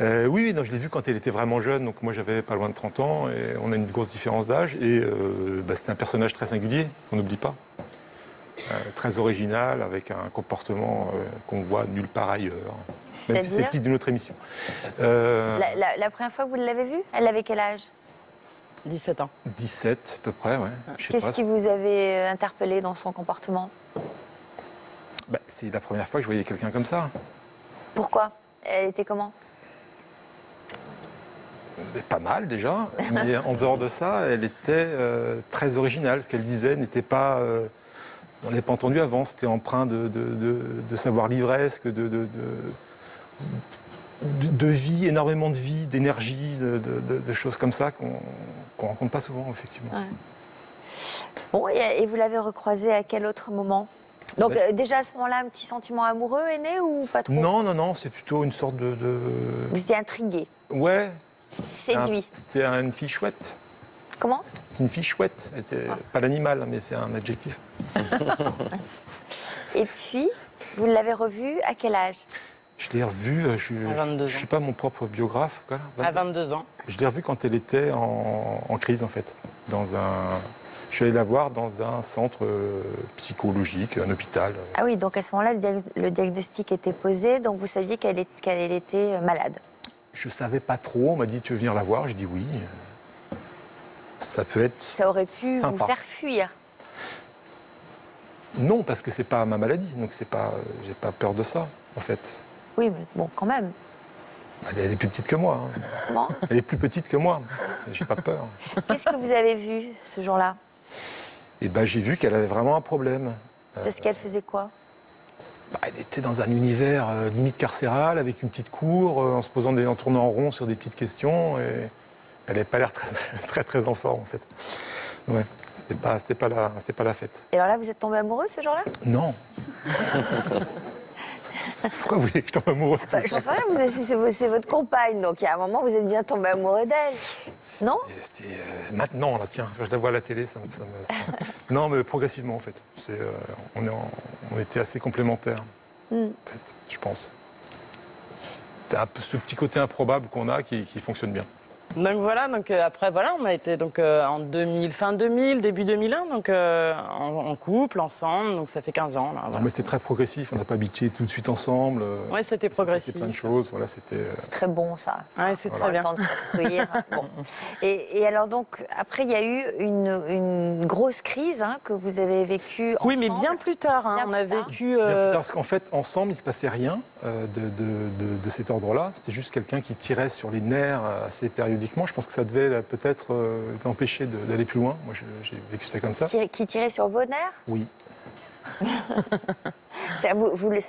Oui, non, je l'ai vue quand elle était vraiment jeune. Donc moi, j'avais pas loin de 30 ans. Et on a une grosse différence d'âge. Et c'était un personnage très singulier, qu'on n'oublie pas. Très original, avec un comportement qu'on voit nulle part ailleurs. Même si c'est le titre d'une autre émission. La première fois que vous l'avez vue, elle avait quel âge? 17 ans. 17 à peu près, ouais. Qu'est-ce qui vous avait interpellé dans son comportement? C'est la première fois que je voyais quelqu'un comme ça. Pourquoi? Elle était comment? Pas mal déjà, mais en dehors de ça, elle était très originale. Ce qu'elle disait n'était pas... on n'avait pas entendu avant, c'était empreint de savoir livresque, de vie, énormément de vie, d'énergie, de choses comme ça qu'on rencontre pas souvent, effectivement. Ouais. Bon, et vous l'avez recroisée à quel autre moment? Donc déjà à ce moment-là, un petit sentiment amoureux est né ou pas trop? Non, c'est plutôt une sorte de... Vous étiez intrigué? Ouais. Séduit? C'était une fille chouette. Comment? Une fille chouette. Elle était pas l'animal, mais c'est un adjectif. Et puis, vous l'avez revue à quel âge? Je l'ai revue, je ne suis pas mon propre biographe. Quoi, à 22 ans. Je l'ai revue quand elle était en crise, en fait. Je suis allé la voir dans un centre psychologique, un hôpital. Ah oui, donc à ce moment-là, le diagnostic était posé, donc vous saviez qu'elle était malade? Je ne savais pas trop, on m'a dit tu veux venir la voir, j'ai dit oui. Ça peut être Ça aurait pu sympa. vous faire fuir? Non, parce que c'est pas ma maladie, donc j'ai pas peur de ça, en fait. Oui, mais bon, quand même. Elle est plus petite que moi. Hein. Comment? Elle est plus petite que moi, j'ai pas peur. Qu'est-ce que vous avez vu ce jour-là? Et j'ai vu qu'elle avait vraiment un problème. Parce qu'elle faisait quoi? Elle était dans un univers limite carcéral, avec une petite cour, en tournant en rond sur des petites questions. Et elle n'avait pas l'air très en forme, en fait. Ouais, c'était pas la fête. Et alors là, vous êtes tombé amoureux ce jour-là? Non. Pourquoi vous voulez que je tombe amoureux? Je ne sais rien, c'est votre compagne, donc il y a un moment, vous êtes bien tombé amoureux d'elle. Non? Maintenant, là, tiens, je la vois à la télé, Non, mais progressivement, en fait. On était assez complémentaires, en fait, je pense. Ce petit côté improbable qu'on a qui fonctionne bien. Donc voilà, après voilà, on a été donc en 2000, fin 2000, début 2001, donc en couple, ensemble, donc ça fait 15 ans. Là, voilà. Non, mais c'était très progressif, on n'a pas habité tout de suite ensemble. Oui, c'était progressif. C'était plein de choses, voilà, c'était... C'est très bon, ça. Ouais, c'est très Le bien. temps de construire. Bon. Et alors, donc, après, il y a eu une grosse crise hein, que vous avez vécue ensemble. Oui, mais bien plus tard. Hein, Bien on a plus tard. vécu. Parce qu'en fait, ensemble, il ne se passait rien de cet ordre-là. C'était juste quelqu'un qui tirait sur les nerfs assez périodiquement. Je pense que ça devait peut-être l'empêcher d'aller plus loin. Moi, j'ai vécu ça comme ça. Qui tirait sur vos nerfs. Oui.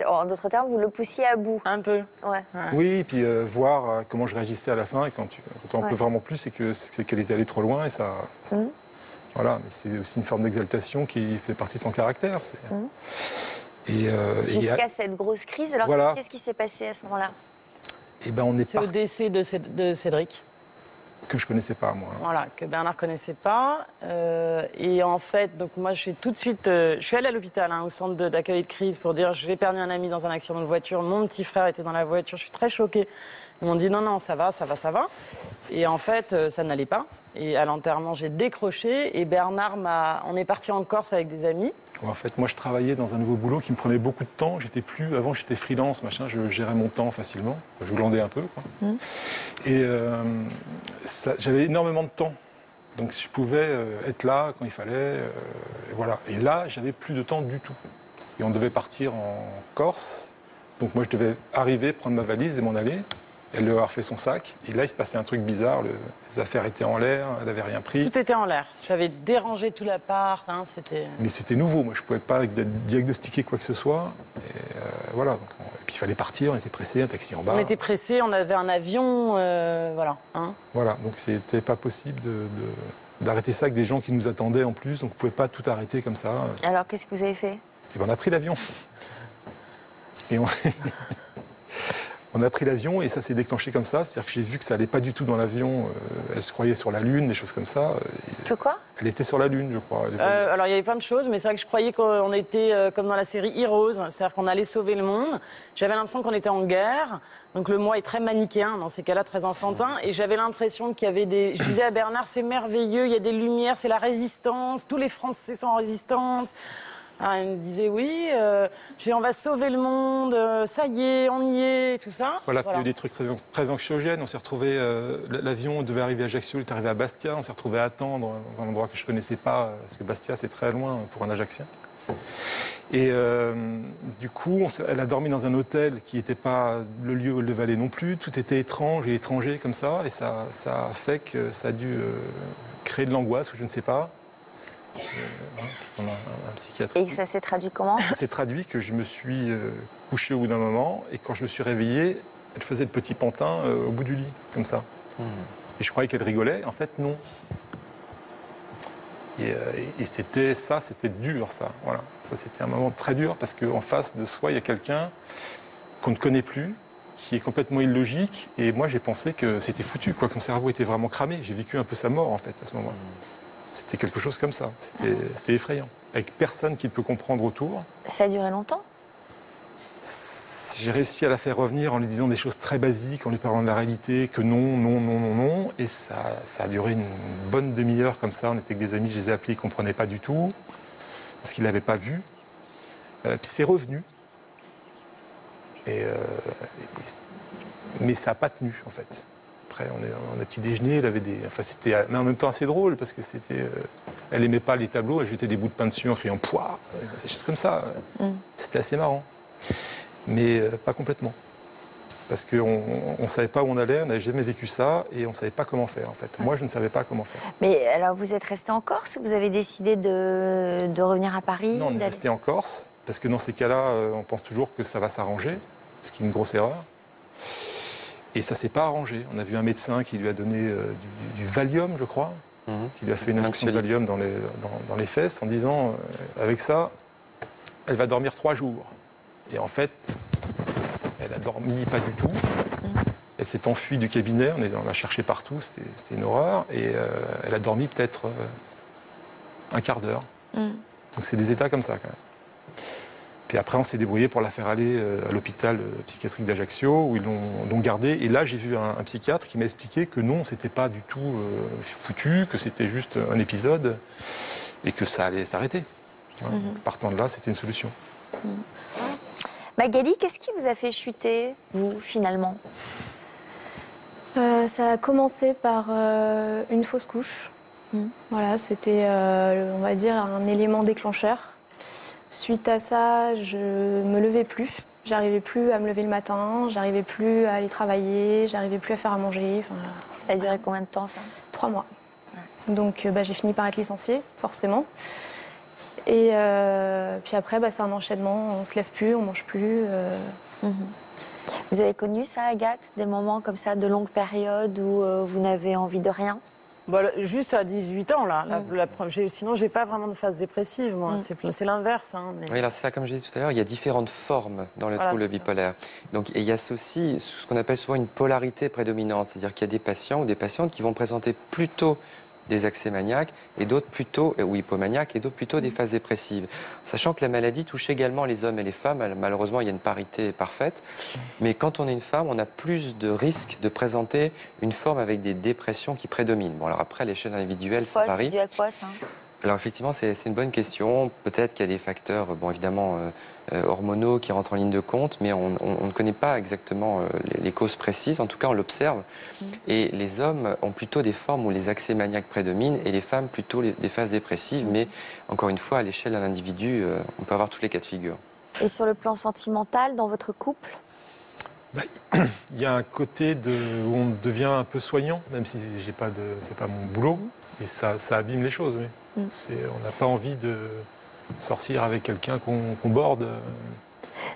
En d'autres termes, vous le poussiez à bout. Un peu. Ouais. Oui, et puis voir comment je réagissais à la fin. Et quand on en Ouais. peut vraiment plus, c'est qu'elle était allée trop loin. Et ça, voilà, mais c'est aussi une forme d'exaltation qui fait partie de son caractère. Jusqu'à cette grosse crise. Alors, Voilà. qu'est-ce qui s'est passé à ce moment-là? Et ben, on est C'est au parti, décès de Cédric. que je connaissais pas, moi. Voilà, que Bernard connaissait pas. Et en fait, donc moi, je suis tout de suite, je suis allée à l'hôpital, hein, au centre d'accueil de crise, pour dire j'ai perdu un ami dans un accident de voiture. Mon petit frère était dans la voiture. Je suis très choquée. Ils m'ont dit non, ça va. Et en fait, ça n'allait pas. Et à l'enterrement, j'ai décroché. Et Bernard on est parti en Corse avec des amis. En fait, moi, je travaillais dans un nouveau boulot qui me prenait beaucoup de temps. Avant, j'étais freelance, machin. Je gérais mon temps facilement. Je glandais un peu, quoi. Et j'avais énormément de temps. Donc, je pouvais être là quand il fallait. Et voilà. Et là, j'avais plus de temps du tout. Et on devait partir en Corse. Donc, moi, je devais arriver, prendre ma valise et m'en aller. Elle devait avoir fait son sac. Et là, il se passait un truc bizarre. Les affaires étaient en l'air. Elle n'avait rien pris. Tout était en l'air. J'avais dérangé tout l'appart. Hein, c'était... Mais c'était nouveau. Moi, je ne pouvais pas diagnostiquer quoi que ce soit. Et voilà. Et puis, il fallait partir. On était pressés. Un taxi en bas. On était pressés. On avait un avion. Voilà. Hein. Voilà. Donc, c'était pas possible d'arrêter ça avec des gens qui nous attendaient en plus. Donc, on ne pouvait pas tout arrêter comme ça. Alors, qu'est-ce que vous avez fait? Et ben, on a pris l'avion. Et on a pris l'avion et ça s'est déclenché comme ça. C'est-à-dire que j'ai vu que ça allait pas du tout dans l'avion. Elle se croyait sur la Lune, des choses comme ça. Que quoi? Elle était sur la Lune, je crois. Alors il y avait plein de choses, mais c'est vrai que je croyais qu'on était comme dans la série Heroes, c'est-à-dire qu'on allait sauver le monde. J'avais l'impression qu'on était en guerre. Donc le moi est très manichéen, dans ces cas-là très enfantin. Et j'avais l'impression qu'il y avait des... Je disais à Bernard, c'est merveilleux, il y a des lumières, c'est la résistance, tous les Français sont en résistance. Ah, il me disait oui, on va sauver le monde, ça y est, on y est, tout ça. Voilà, puis il y a eu des trucs très anxiogènes. On s'est retrouvés, l'avion devait arriver à Ajaccio, il est arrivé à Bastia. On s'est retrouvés à attendre dans un endroit que je ne connaissais pas, parce que Bastia, c'est très loin pour un Ajaccien. Et du coup, elle a dormi dans un hôtel qui n'était pas le lieu où elle devait aller non plus. Tout était étrange et étranger comme ça. Et ça a fait que ça a dû créer de l'angoisse, ou je ne sais pas. On a un psychiatre. Et ça s'est traduit comment? Ça s'est traduit que je me suis couché au bout d'un moment et quand je me suis réveillé, elle faisait le petit pantin au bout du lit, comme ça. Et je croyais qu'elle rigolait, en fait non. Et c'était dur, ça. Voilà. Ça, c'était un moment très dur parce qu'en face de soi, il y a quelqu'un qu'on ne connaît plus, qui est complètement illogique. Et moi, j'ai pensé que c'était foutu, quoi, que mon cerveau était vraiment cramé. J'ai vécu un peu sa mort, en fait, à ce moment-là. C'était quelque chose comme ça. C'était effrayant. Avec personne qui peut comprendre autour. Ça a duré longtemps? J'ai réussi à la faire revenir en lui disant des choses très basiques, en lui parlant de la réalité, que non. Et ça a duré une bonne demi-heure comme ça. On était avec des amis, je les ai appelés, ils ne comprenaient pas du tout, parce qu'ils ne l'avaient pas vu. Puis c'est revenu. Mais ça n'a pas tenu, en fait. Après, on a petit déjeuner, elle avait c'était mais en même temps assez drôle parce que elle aimait pas les tableaux, elle jetait des bouts de pain dessus en criant pouah, des choses comme ça. C'était assez marrant, mais pas complètement, parce qu'on savait pas où on allait, on n'avait jamais vécu ça et on savait pas comment faire en fait. Moi, je ne savais pas comment faire. Mais alors, vous êtes resté en Corse ou vous avez décidé de revenir à Paris? Non, on est resté en Corse parce que dans ces cas-là, on pense toujours que ça va s'arranger, ce qui est une grosse erreur. Et ça ne s'est pas arrangé. On a vu un médecin qui lui a donné du Valium, je crois, qui lui a fait une injection de Valium dans les fesses en disant avec ça, elle va dormir 3 jours. Et en fait, elle a dormi pas du tout. Elle s'est enfuie du cabinet, on l'a cherché partout, c'était une horreur. Et elle a dormi peut-être un quart d'heure. Donc c'est des états comme ça quand même. Puis après, on s'est débrouillé pour la faire aller à l'hôpital psychiatrique d'Ajaccio, où ils l'ont gardée. Et là, j'ai vu un psychiatre qui m'a expliqué que non, c'était pas du tout foutu, que c'était juste un épisode et que ça allait s'arrêter. Voilà. Partant de là, c'était une solution. Magali, qu'est-ce qui vous a fait chuter, vous, finalement? Ça a commencé par une fausse couche. Voilà, c'était, on va dire, un élément déclencheur. Suite à ça, je me levais plus. J'arrivais plus à me lever le matin, j'arrivais plus à aller travailler, j'arrivais plus à faire à manger. Enfin, Ça a duré combien de temps, ça? 3 mois. Donc j'ai fini par être licenciée, forcément. Et puis après, c'est un enchaînement. On se lève plus, on mange plus. Vous avez connu ça, Agathe? Des moments comme ça, de longues périodes où vous n'avez envie de rien? Bon, juste à 18 ans, là. Sinon, j'ai pas vraiment de phase dépressive, moi. C'est l'inverse. Hein, mais... Oui, alors c'est ça, comme j'ai dit tout à l'heure, il y a différentes formes dans le trouble bipolaire. Donc, et il y a aussi ce qu'on appelle souvent une polarité prédominante, c'est-à-dire qu'il y a des patients ou des patientes qui vont présenter plutôt des accès maniaques et d'autres plutôt, ou hypomaniaques, et d'autres plutôt des phases dépressives. Sachant que la maladie touche également les hommes et les femmes. Malheureusement, il y a une parité parfaite. Mais quand on est une femme, on a plus de risques de présenter une forme avec des dépressions qui prédominent. Bon, alors après, à l'échelle individuelle, ça varie. C'est dû à quoi, ça? Alors effectivement, c'est une bonne question. Peut-être qu'il y a des facteurs, évidemment, hormonaux qui rentrent en ligne de compte, mais on ne connaît pas exactement les causes précises. En tout cas, on l'observe. Et les hommes ont plutôt des formes où les accès maniaques prédominent et les femmes plutôt des phases dépressives. Mais encore une fois, à l'échelle d'un individu, on peut avoir tous les cas de figure. Et sur le plan sentimental, dans votre couple? Il y a un côté où on devient un peu soignant, même si c'est pas mon boulot. Et ça abîme les choses, oui. On n'a pas envie de sortir avec quelqu'un qu'on borde.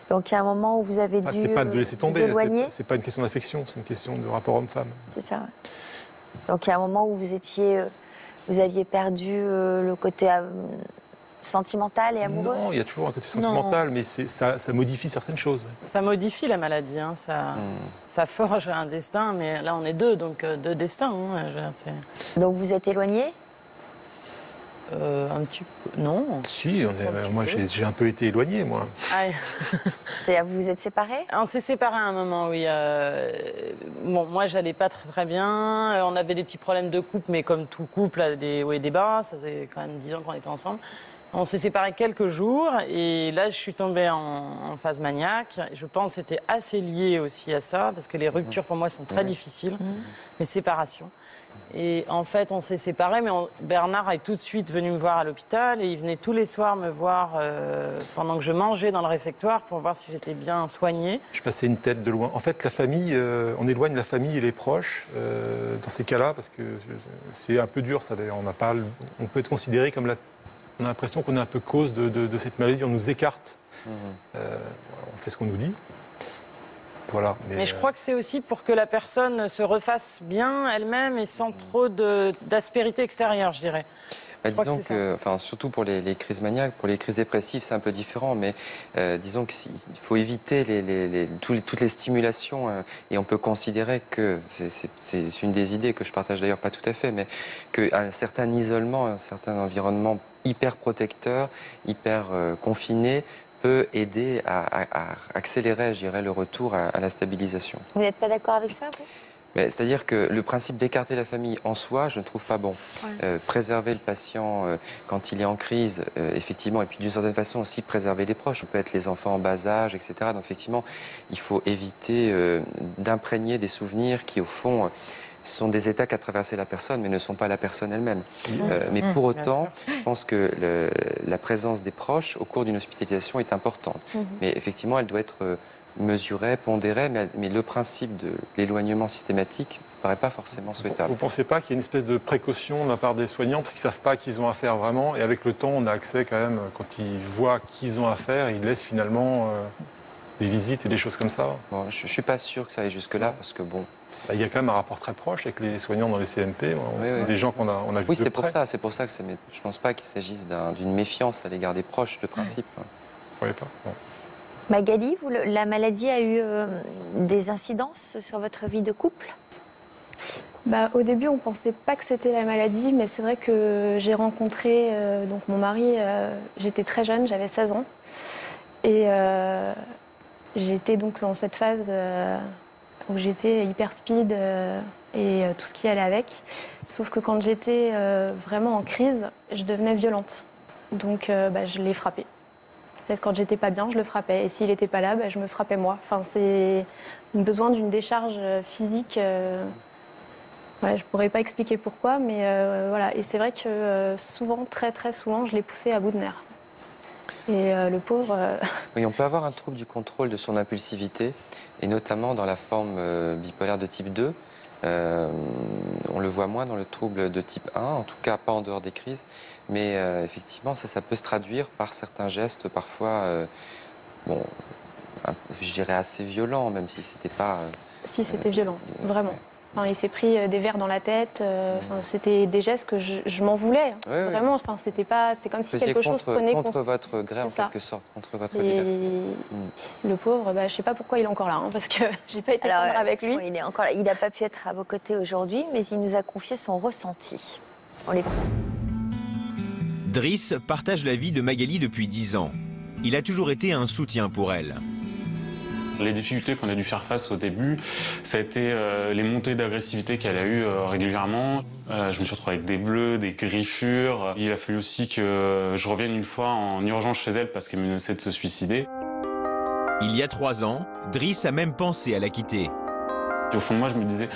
Donc il y a un moment où vous avez dû c'est pas de laisser tomber, vous éloigner. c'est pas une question d'affection, c'est une question de rapport homme-femme. C'est ça. Donc il y a un moment où vous aviez perdu le côté sentimental et amoureux. Non, il y a toujours un côté sentimental, mais ça modifie certaines choses. Ça modifie la maladie, hein. Ça forge un destin, mais là on est deux, donc deux destins. Hein. Donc vous êtes éloignés? Un petit peu. Non. Si, moi j'ai un peu été éloigné, moi. C'est-à-dire vous vous êtes séparés? On s'est séparés à un moment, oui. Moi, j'allais pas très bien. On avait des petits problèmes de couple, mais comme tout couple a des hauts et des bas. Ça faisait quand même 10 ans qu'on était ensemble. On s'est séparés quelques jours et là, je suis tombée en phase maniaque. Je pense que c'était assez lié aussi à ça, parce que les ruptures pour moi sont très difficiles, les séparations. Et en fait, on s'est séparés, mais Bernard est tout de suite venu me voir à l'hôpital et il venait tous les soirs me voir pendant que je mangeais dans le réfectoire pour voir si j'étais bien soignée. Je passais une tête de loin. En fait, la famille, on éloigne la famille et les proches dans ces cas-là, parce que c'est un peu dur, ça d'ailleurs. On peut être considéré comme on a l'impression qu'on est un peu cause de cette maladie, on nous écarte. On fait ce qu'on nous dit. Voilà, mais je crois que c'est aussi pour que la personne se refasse bien elle-même et sans trop d'aspérité extérieure, je dirais. Disons surtout pour les crises maniaques, pour les crises dépressives, c'est un peu différent, mais disons qu'il faut éviter toutes les stimulations et on peut considérer que, c'est une des idées que je partage d'ailleurs pas tout à fait, mais qu'un certain isolement, un certain environnement hyper protecteur, hyper confiné, peut aider à accélérer, je dirais, le retour à la stabilisation. Vous n'êtes pas d'accord avec ça, vous? C'est-à-dire que le principe d'écarter la famille en soi, je ne trouve pas bon. Préserver le patient quand il est en crise, effectivement, et puis d'une certaine façon aussi préserver les proches. On peut être les enfants en bas âge, etc. Donc effectivement, il faut éviter d'imprégner des souvenirs qui, au fond, sont des états qu'a traversé la personne, mais ne sont pas la personne elle-même. Mais pour autant, je pense que la présence des proches au cours d'une hospitalisation est importante. Mais effectivement, elle doit être mesurée, pondérée, mais le principe de l'éloignement systématique ne paraît pas forcément souhaitable. Vous ne pensez pas qu'il y a une espèce de précaution de la part des soignants, parce qu'ils ne savent pas qu'ils ont affaire vraiment, et avec le temps, on a accès quand même, quand ils voient qu'ils ont affaire, ils laissent finalement des visites et des choses comme ça? Je ne suis pas sûr que ça aille jusque-là, parce que bon... Il y a quand même un rapport très proche avec les soignants dans les CMP. C'est des gens qu'on a vus de près. Oui, c'est pour ça que je ne pense pas qu'il s'agisse d'une méfiance à l'égard des proches, de principe. Vous ne croyez pas? Magali, la maladie a eu des incidences sur votre vie de couple? Au début, on ne pensait pas que c'était la maladie, mais c'est vrai que j'ai rencontré donc mon mari, j'étais très jeune, j'avais 16 ans. Et j'étais donc dans cette phase où j'étais hyper speed et tout ce qui allait avec. Sauf que quand j'étais vraiment en crise, je devenais violente. Donc je l'ai frappé. Peut-être quand j'étais pas bien, je le frappais. Et s'il n'était pas là, je me frappais moi. Enfin, c'est besoin d'une décharge physique. Voilà, je pourrais pas expliquer pourquoi, mais voilà. Et c'est vrai que souvent, très très souvent, je l'ai poussé à bout de nerfs. Et le pauvre... Oui, on peut avoir un trouble du contrôle de son impulsivité, et notamment dans la forme bipolaire de type 2. On le voit moins dans le trouble de type 1, en tout cas pas en dehors des crises. Mais effectivement, ça peut se traduire par certains gestes parfois, je dirais assez violents, même si c'était pas... Si, c'était violent, vraiment. Enfin, il s'est pris des verres dans la tête. C'était des gestes que je m'en voulais. Oui, oui. Vraiment, enfin, c'était pas... C'est comme si quelque chose prenait... Contre votre gré, en quelque sorte, contre votre liberté. Le pauvre, je sais pas pourquoi il est encore là, parce que j'ai pas été tendre avec lui. Il est encore là. Il n'a pas pu être à vos côtés aujourd'hui, mais il nous a confié son ressenti. On l'écoute. Driss partage la vie de Magali depuis 10 ans. Il a toujours été un soutien pour elle. Les difficultés qu'on a dû faire face au début, ça a été les montées d'agressivité qu'elle a eues régulièrement. Je me suis retrouvé avec des bleus, des griffures. Il a fallu aussi que je revienne une fois en urgence chez elle parce qu'elle menaçait de se suicider. Il y a 3 ans, Driss a même pensé à la quitter. Et au fond de moi, je me disais,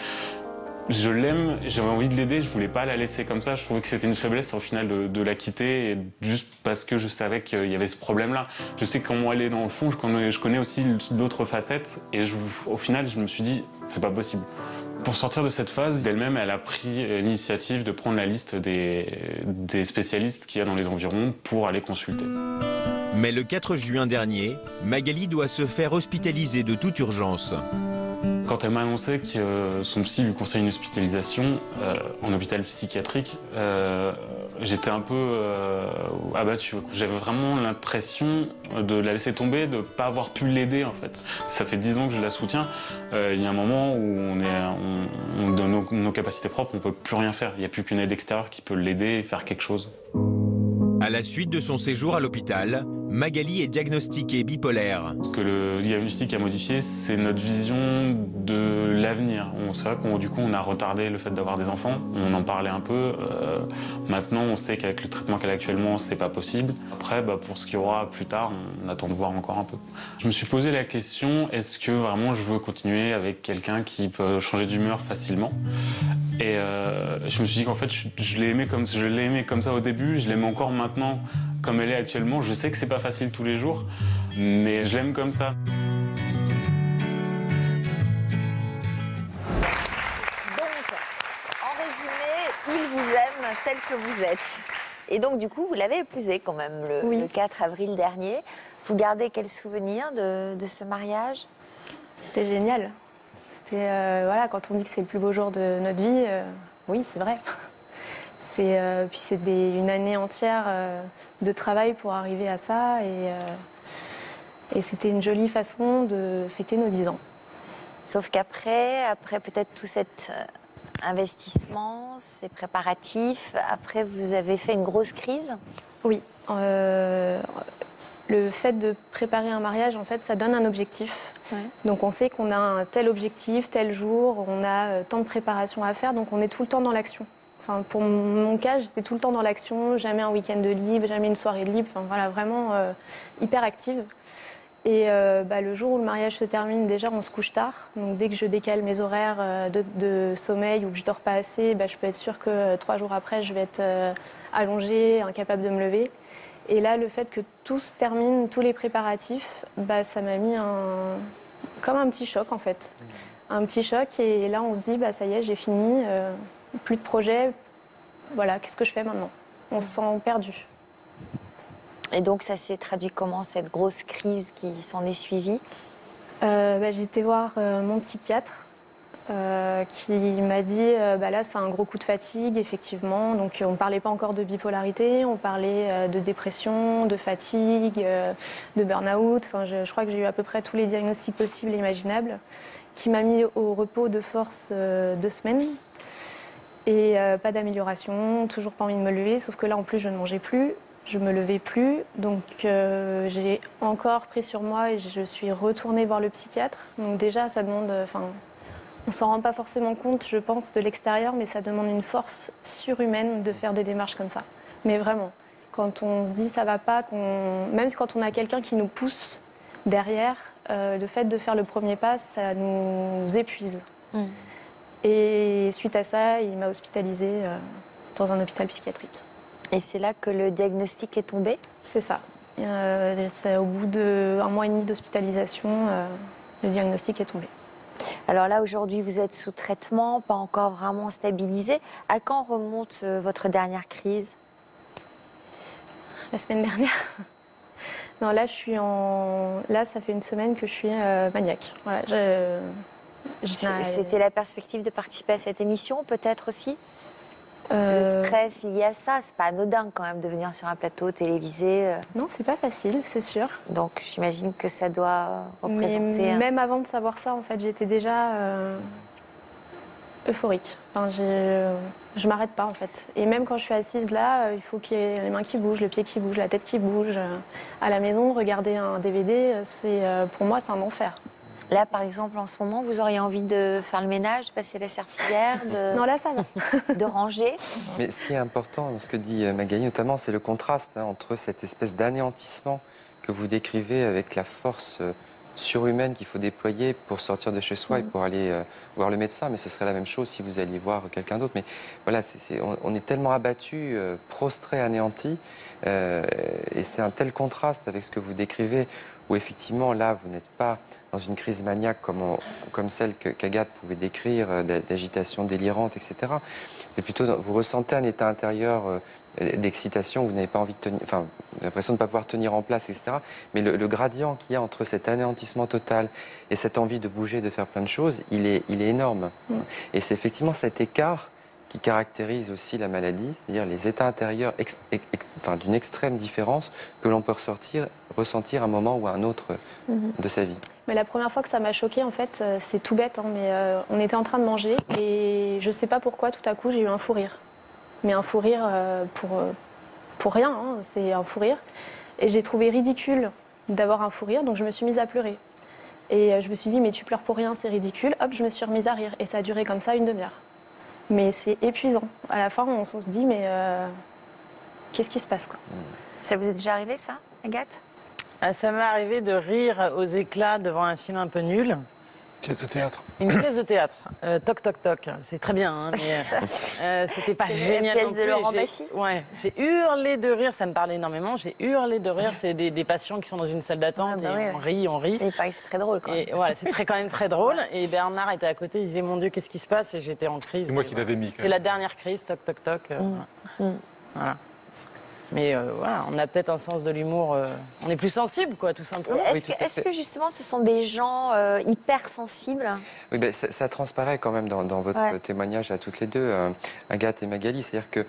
je l'aime, j'avais envie de l'aider, je voulais pas la laisser comme ça. Je trouvais que c'était une faiblesse au final de la quitter, et juste parce que je savais qu'il y avait ce problème-là. Je sais comment elle est dans le fond, je connais aussi d'autres facettes, et au final, je me suis dit, c'est pas possible. Pour sortir de cette phase, d'elle-même, elle a pris l'initiative de prendre la liste des spécialistes qu'il y a dans les environs pour aller consulter. Mais le 4 juin dernier, Magali doit se faire hospitaliser de toute urgence. Quand elle m'a annoncé que son psy lui conseille une hospitalisation en hôpital psychiatrique, j'étais un peu abattu. J'avais vraiment l'impression de la laisser tomber, de ne pas avoir pu l'aider en fait. Ça fait 10 ans que je la soutiens. Il y a un moment où dans nos capacités propres, on ne peut plus rien faire. Il n'y a plus qu'une aide extérieure qui peut l'aider et faire quelque chose. À la suite de son séjour à l'hôpital, Magali est diagnostiquée bipolaire. Ce que le diagnostic a modifié, c'est notre vision de l'avenir. C'est vrai qu'on on a retardé le fait d'avoir des enfants. On en parlait un peu. Maintenant, on sait qu'avec le traitement qu'elle a actuellement, c'est pas possible. Après, pour ce qu'il y aura plus tard, on attend de voir encore un peu. Je me suis posé la question, est-ce que vraiment je veux continuer avec quelqu'un qui peut changer d'humeur facilement ? Et je me suis dit qu'en fait, je l'ai aimé comme ça au début, je l'aime encore maintenant comme elle est actuellement. Je sais que c'est pas facile tous les jours, mais je l'aime comme ça. Donc, en résumé, il vous aime tel que vous êtes. Et donc, du coup, vous l'avez épousé quand même le 4 avril dernier. Vous gardez quel souvenir de ce mariage ? C'était génial. C'était, quand on dit que c'est le plus beau jour de notre vie, oui, c'est vrai. Puis c'est une année entière de travail pour arriver à ça. Et c'était une jolie façon de fêter nos 10 ans. Sauf qu'après peut-être tout cet investissement, ces préparatifs, après vous avez fait une grosse crise ? Oui. Le fait de préparer un mariage, en fait, ça donne un objectif. Ouais. Donc on sait qu'on a un tel objectif, tel jour, on a tant de préparation à faire, donc on est tout le temps dans l'action. Enfin, pour mon cas, j'étais tout le temps dans l'action, jamais un week-end de libre, jamais une soirée de libre, enfin, voilà, vraiment hyper active. Et le jour où le mariage se termine, déjà, on se couche tard. Donc dès que je décale mes horaires de sommeil ou que je dors pas assez, je peux être sûre que 3 jours après, je vais être allongée, incapable de me lever. Et là, le fait que tout se termine, tous les préparatifs, ça m'a mis comme un petit choc, en fait. Un petit choc, et là, on se dit, ça y est, j'ai fini, plus de projet, voilà, qu'est-ce que je fais maintenant ? On se sent perdu. Et donc, ça s'est traduit comment, cette grosse crise qui s'en est suivie ? J'ai été voir mon psychiatre, qui m'a dit là c'est un gros coup de fatigue effectivement, donc on ne parlait pas encore de bipolarité, on parlait de dépression, de fatigue, de burn-out, enfin, je crois que j'ai eu à peu près tous les diagnostics possibles et imaginables, qui m'a mis au repos de force 2 semaines et pas d'amélioration, toujours pas envie de me lever, sauf que là en plus je ne mangeais plus Je me levais plus, donc j'ai encore pris sur moi et je suis retournée voir le psychiatre. Donc déjà, ça demande, on s'en rend pas forcément compte, je pense, de l'extérieur, mais ça demande une force surhumaine de faire des démarches comme ça. Mais vraiment, quand on se dit ça va pas, même quand on a quelqu'un qui nous pousse derrière, le fait de faire le premier pas, ça nous épuise. Et suite à ça, il m'a hospitalisée dans un hôpital psychiatrique. Et c'est là que le diagnostic est tombé? C'est ça. C'est au bout d'1 mois et demi d'hospitalisation, le diagnostic est tombé. Alors là, aujourd'hui, vous êtes sous traitement, pas encore vraiment stabilisé. À quand remonte votre dernière crise? La semaine dernière. Non, là, là, ça fait une semaine que je suis maniaque. Voilà, C'était la perspective de participer à cette émission, peut-être aussi? Le stress lié à ça, c'est pas anodin quand même de venir sur un plateau télévisé. Non, c'est pas facile, c'est sûr. Donc j'imagine que ça doit représenter... Mais même avant de savoir ça, en fait, j'étais déjà euphorique. Enfin, je m'arrête pas, en fait. Et même quand je suis assise là, il faut qu'il y ait les mains qui bougent, le pied qui bouge, la tête qui bouge. À la maison, regarder un DVD, pour moi, c'est un enfer. Là, par exemple, en ce moment, vous auriez envie de faire le ménage, de passer la serpillière, Non, là, ça va. de ranger. Mais ce qui est important dans ce que dit Magali, notamment, c'est le contraste entre cette espèce d'anéantissement que vous décrivez avec la force surhumaine qu'il faut déployer pour sortir de chez soi et pour aller voir le médecin. Mais ce serait la même chose si vous alliez voir quelqu'un d'autre. Mais voilà, on est tellement abattu, prostré, anéanti. Et c'est un tel contraste avec ce que vous décrivez, où effectivement, là, vous n'êtes pas dans une crise maniaque comme celle qu'Agathe pouvait décrire, d'agitation délirante, etc. Mais plutôt, vous ressentez un état intérieur d'excitation, vous n'avez pas envie de tenir, enfin, l'impression de ne pas pouvoir tenir en place, etc. Mais le gradient qu'il y a entre cet anéantissement total et cette envie de bouger, de faire plein de choses, il est énorme. Et c'est effectivement cet écart qui caractérise aussi la maladie, c'est-à-dire les états intérieurs d'une extrême différence que l'on peut ressentir à un moment ou à un autre de sa vie. Mais la première fois que ça m'a choquée, en fait, c'est tout bête, hein, mais on était en train de manger et je sais pas pourquoi, tout à coup, j'ai eu un fou rire. Mais un fou rire pour rien, hein, c'est un fou rire. Et j'ai trouvé ridicule d'avoir un fou rire, donc je me suis mise à pleurer. Et je me suis dit, mais tu pleures pour rien, c'est ridicule. Hop, je me suis remise à rire. Et ça a duré comme ça 1 demi-heure. Mais c'est épuisant. À la fin, on se dit, mais qu'est-ce qui se passe, quoi? Ça vous est déjà arrivé, ça, Agathe? Ça m'est arrivé de rire aux éclats devant un film un peu nul. Pièce de théâtre. Une pièce de théâtre. Toc, toc, toc. C'est très bien, hein, mais c'était pas génial. Une pièce non de plus. Laurent Baffy. Ouais, j'ai hurlé de rire, ça me parlait énormément. J'ai hurlé de rire, c'est des patients qui sont dans une salle d'attente et on rit. C'est pas très drôle, quoi. Et voilà, c'est quand même très drôle. Et Bernard était à côté, il disait, mon Dieu, qu'est-ce qui se passe? Et j'étais en crise. C'est moi qui l'avais mis. C'est la dernière crise, toc, toc, toc. Voilà. Mais voilà, on a peut-être un sens de l'humour. On est plus sensible, quoi, tout simplement. Est-ce que justement, ce sont des gens hypersensibles? Oui, ben, ça transparaît quand même dans votre témoignage à toutes les deux, Agathe et Magali. C'est-à-dire que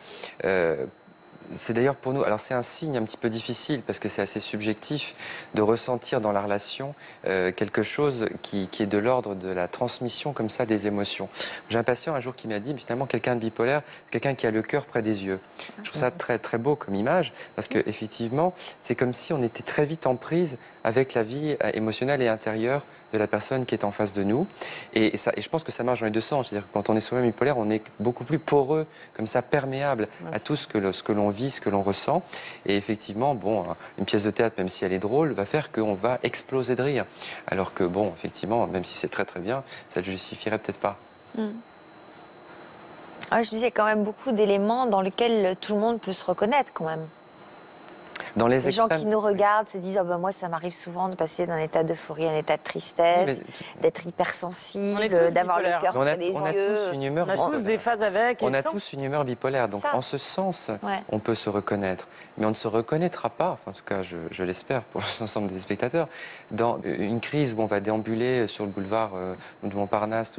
c'est d'ailleurs pour nous, alors c'est un signe un petit peu difficile parce que c'est assez subjectif de ressentir dans la relation quelque chose qui est de l'ordre de la transmission comme ça des émotions. J'ai un patient un jour qui m'a dit, finalement, quelqu'un de bipolaire, c'est quelqu'un qui a le cœur près des yeux. Je trouve ça très très beau comme image parce que effectivement, c'est comme si on était très vite en prise avec la vie émotionnelle et intérieure de la personne qui est en face de nous. Et je pense que ça marche dans les deux sens. C'est-à-dire que quand on est soi-même bipolaire, on est beaucoup plus poreux, comme ça, perméable à tout ce que l'on vit, ce que l'on ressent. Et effectivement, bon, une pièce de théâtre, même si elle est drôle, va faire qu'on va exploser de rire. Alors que, bon, effectivement, même si c'est très très bien, ça ne justifierait peut-être pas. Je disais quand même beaucoup d'éléments dans lesquels tout le monde peut se reconnaître, quand même. Dans les gens qui nous regardent se disent moi ça m'arrive souvent de passer d'un état d'euphorie à un état de tristesse, d'être hypersensible, d'avoir le cœur près des yeux. On a tous des phases avec. On a tous une humeur bipolaire, donc en ce sens, on peut se reconnaître. Mais on ne se reconnaîtra pas, enfin, en tout cas je l'espère pour l'ensemble des spectateurs, dans une crise où on va déambuler sur le boulevard de Montparnasse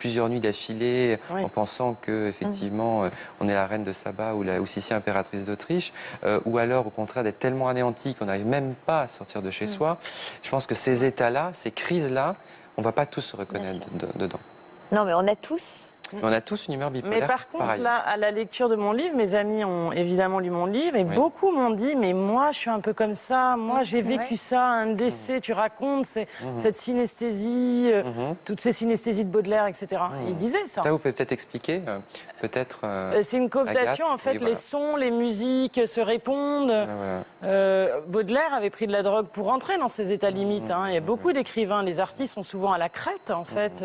plusieurs nuits d'affilée en pensant que effectivement on est la reine de Saba ou Sissi impératrice d'Autriche, ou alors au contraire d'être tellement anéanti qu'on n'arrive même pas à sortir de chez soi. Je pense que ces états-là, ces crises-là, on ne va pas tous se reconnaître dedans. Non, mais on a tous On a tous une humeur bipolaire. Mais par contre, pareil. là, à la lecture de mon livre, mes amis ont évidemment lu mon livre et beaucoup m'ont dit, mais moi, je suis un peu comme ça. Moi, j'ai vécu ça, un décès, tu racontes, cette synesthésie, toutes ces synesthésies de Baudelaire, etc. Ils disaient ça. Ça, vous pouvez peut-être expliquer, peut-être... c'est une cooptation, Agathe, en fait, oui, voilà. les sons, les musiques se répondent. Baudelaire avait pris de la drogue pour rentrer dans ces états limites. Il y a beaucoup d'écrivains, les artistes sont souvent à la crête, en fait,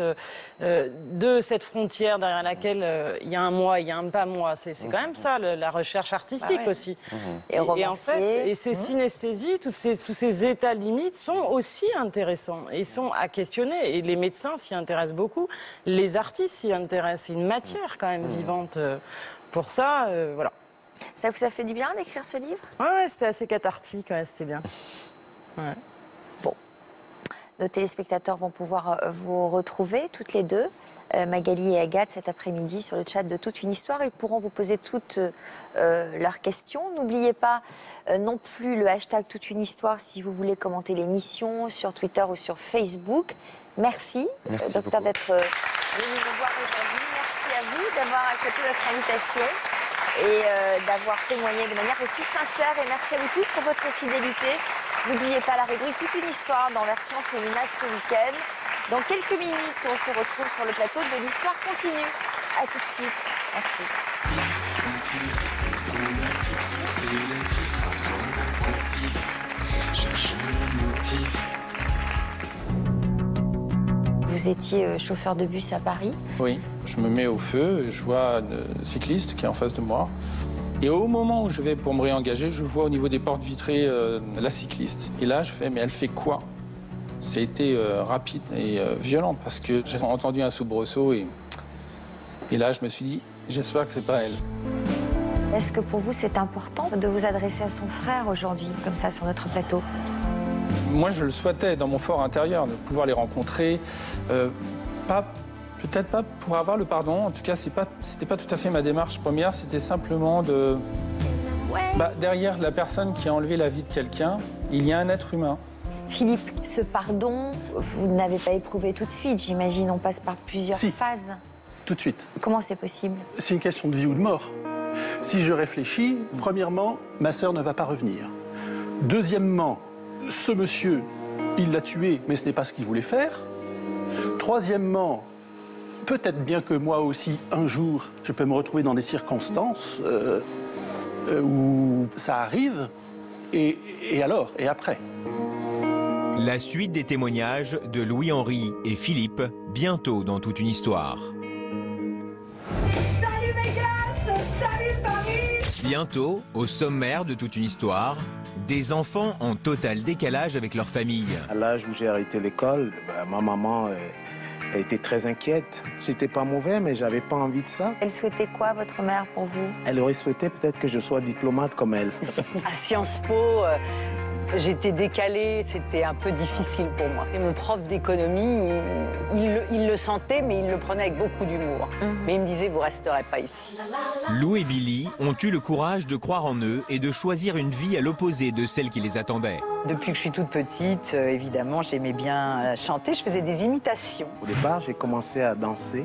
de cette frontière derrière laquelle il y a un moi, il y a un pas moi. C'est quand même ça, la recherche artistique aussi. Et en fait, ces synesthésies, tous ces états limites sont aussi intéressants et sont à questionner. Et les médecins s'y intéressent beaucoup, les artistes s'y intéressent. C'est une matière quand même vivante. Pour ça, voilà. Ça vous a fait du bien d'écrire ce livre? Ouais, c'était assez cathartique, c'était bien. Ouais. Bon. Nos téléspectateurs vont pouvoir vous retrouver toutes les deux, Magali et Agathe, cet après-midi sur le chat de Toute une histoire. Ils pourront vous poser toutes leurs questions. N'oubliez pas non plus le hashtag Toute une histoire si vous voulez commenter l'émission sur Twitter ou sur Facebook. Merci, docteur, d'être venu nous voir aujourd'hui. Merci à vous d'avoir accepté notre invitation et d'avoir témoigné de manière aussi sincère. Et merci à vous tous pour votre fidélité. N'oubliez pas la rubrique Toute une histoire dans Version Fémina ce week-end. Dans quelques minutes, on se retrouve sur le plateau de l'Histoire continue. A tout de suite. Merci. Vous étiez chauffeur de bus à Paris. Oui, je me mets au feu, je vois un cycliste qui est en face de moi. Et au moment où je vais pour me réengager, je vois au niveau des portes vitrées la cycliste. Et là, je fais, mais elle fait quoi? C'était rapide et violent parce que j'ai entendu un soubresaut et là, je me suis dit, j'espère que c'est pas elle. Est-ce que pour vous, c'est important de vous adresser à son frère aujourd'hui, comme ça, sur notre plateau? Moi, je le souhaitais dans mon fort intérieur, de pouvoir les rencontrer. Peut-être pas pour avoir le pardon. En tout cas, c'était pas tout à fait ma démarche première. C'était simplement de... derrière la personne qui a enlevé la vie de quelqu'un, il y a un être humain. Philippe, ce pardon, vous n'avez pas éprouvé tout de suite, j'imagine. On passe par plusieurs phases. Tout de suite. Comment c'est possible? C'est une question de vie ou de mort. Si je réfléchis, premièrement, ma sœur ne va pas revenir. Deuxièmement, ce monsieur, il l'a tué, mais ce n'est pas ce qu'il voulait faire. Troisièmement, peut-être bien que moi aussi, un jour, je peux me retrouver dans des circonstances où ça arrive. Et alors? Et après? La suite des témoignages de Louis-Henri et Philippe, bientôt dans Toute une histoire. Salut Vegas! Salut Paris! Bientôt, au sommaire de Toute une histoire, des enfants en total décalage avec leur famille. À l'âge où j'ai arrêté l'école, ma maman elle était très inquiète. J'étais pas mauvais, mais j'avais pas envie de ça. Elle souhaitait quoi, votre mère, pour vous? Elle aurait souhaité peut-être que je sois diplomate comme elle. À Sciences Po, j'étais décalée, c'était un peu difficile pour moi. Et mon prof d'économie, il le sentait, mais il le prenait avec beaucoup d'humour. Mais il me disait, vous resterez pas ici. Lou et Billy ont eu le courage de croire en eux et de choisir une vie à l'opposé de celle qui les attendait. Depuis que je suis toute petite, évidemment, j'aimais bien chanter, je faisais des imitations. Au départ, j'ai commencé à danser.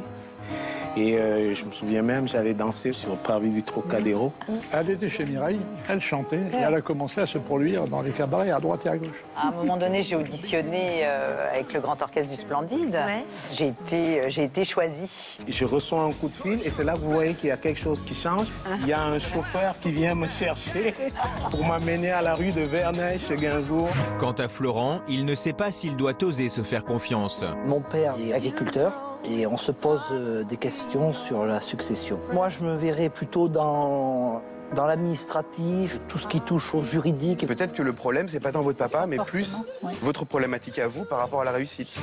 Et je me souviens même, j'allais danser sur le parvis du Trocadéro. Elle était chez Mireille, elle chantait et elle a commencé à se produire dans les cabarets à droite et à gauche. À un moment donné, j'ai auditionné avec le Grand Orchestre du Splendide. Ouais. J'ai été choisie. Je reçois un coup de fil et c'est là que vous voyez qu'il y a quelque chose qui change. Il y a un chauffeur qui vient me chercher pour m'amener à la rue de Verneuil chez Gainsbourg. Quant à Florent, il ne sait pas s'il doit oser se faire confiance. Mon père est agriculteur. Et on se pose des questions sur la succession. Moi, je me verrais plutôt dans l'administratif, tout ce qui touche au juridique. Peut-être que le problème, c'est pas tant votre papa, mais plus votre problématique à vous par rapport à la réussite.